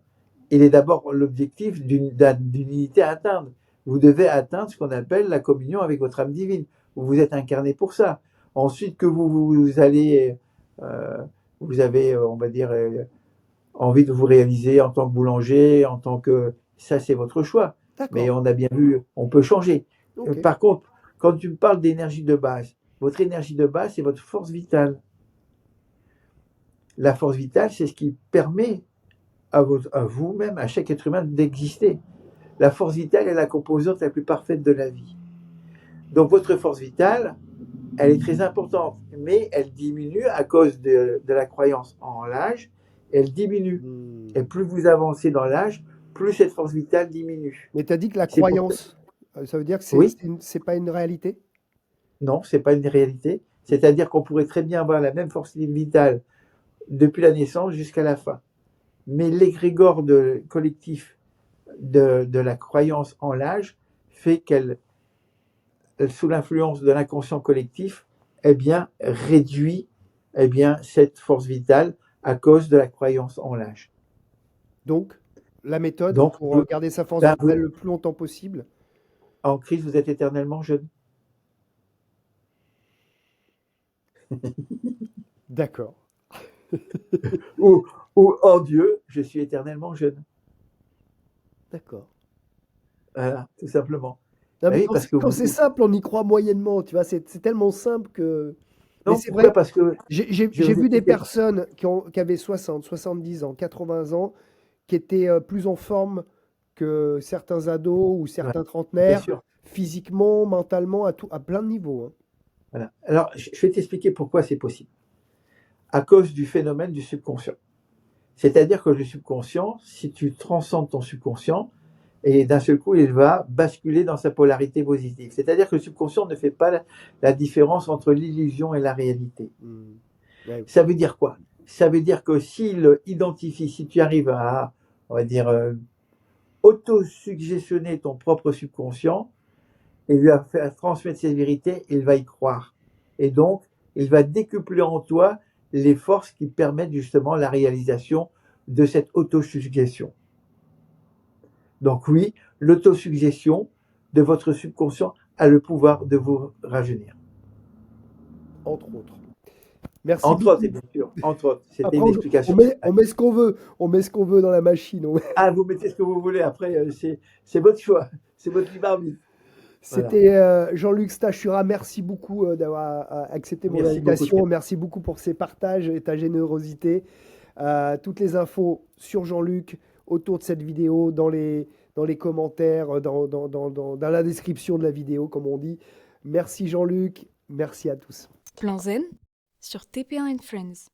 Il est d'abord l'objectif d'une unité à atteindre. Vous devez atteindre ce qu'on appelle la communion avec votre âme divine. Vous vous êtes incarné pour ça. Ensuite que vous allez, euh, vous avez, on va dire, envie de vous réaliser en tant que boulanger, en tant que... Ça, c'est votre choix. Mais D'accord. on a bien vu, on peut changer. Ok. Par contre, quand tu me parles d'énergie de base, votre énergie de base, c'est votre force vitale. La force vitale, c'est ce qui permet à vous-même, à chaque être humain d'exister. La force vitale est la composante la plus parfaite de la vie. Donc votre force vitale, elle est très importante, mais elle diminue à cause de la croyance en l'âge, elle diminue. Hmm. Et plus vous avancez dans l'âge, plus cette force vitale diminue. Mais tu as dit que la C'est pour ça. croyance, ça veut dire que Oui, c'est pas une réalité? non, c'est pas une réalité. C'est-à-dire qu'on pourrait très bien avoir la même force vitale depuis la naissance jusqu'à la fin. Mais l'égrégore collectif de la croyance en l'âge fait qu'elle, sous l'influence de l'inconscient collectif, eh bien, réduit eh bien, cette force vitale à cause de la croyance en l'âge. Donc, la méthode Donc, pour garder sa force ben, vitale le plus longtemps possible. en crise, vous êtes éternellement jeune. D'accord. Ou, ou en Dieu, je suis éternellement jeune. D'accord. Voilà, tout simplement. Non, Ben mais oui, parce que quand c'est simple, on y croit moyennement. Tu vois, c'est tellement simple que. Mais non, c'est pourquoi? vrai, Parce que je vais j'ai vous vu des expliquer. personnes qui avaient 60, 70 ans, 80 ans, qui étaient plus en forme que certains ados ou Voilà, certains bien trentenaires, sûr. physiquement, mentalement, à plein de niveaux, hein. Voilà. Alors, je vais t'expliquer pourquoi c'est possible. À cause du phénomène du subconscient. C'est-à-dire que le subconscient, si tu transcendes ton subconscient, et d'un seul coup, il va basculer dans sa polarité positive. C'est-à-dire que le subconscient ne fait pas la différence entre l'illusion et la réalité. Hmm. Ouais. Ça veut dire quoi? Ça veut dire que s'il identifie, si tu arrives à, on va dire, auto-suggestionner ton propre subconscient et lui faire transmettre ses vérités, il va y croire. Et donc, il va décupler en toi les forces qui permettent justement la réalisation de cette autosuggestion. Donc oui, l'autosuggestion de votre subconscient a le pouvoir de vous rajeunir. Entre autres. Merci Entre autres, et beaucoup. bien sûr, entre autres. C'était Après, une explication. on met ce qu'on veut. On met ce qu'on veut dans la machine. Ah, vous mettez ce que vous voulez, après, c'est votre choix, c'est votre libre arbitre. Voilà. C'était Jean-Luc Stachura. Merci beaucoup d'avoir accepté mon Merci beaucoup, invitation. Stéphane. Merci beaucoup pour ces partages et ta générosité. Toutes les infos sur Jean-Luc autour de cette vidéo, dans les commentaires, dans la description de la vidéo, comme on dit. Merci Jean-Luc. Merci à tous. Plan Zen sur TP1 Friends.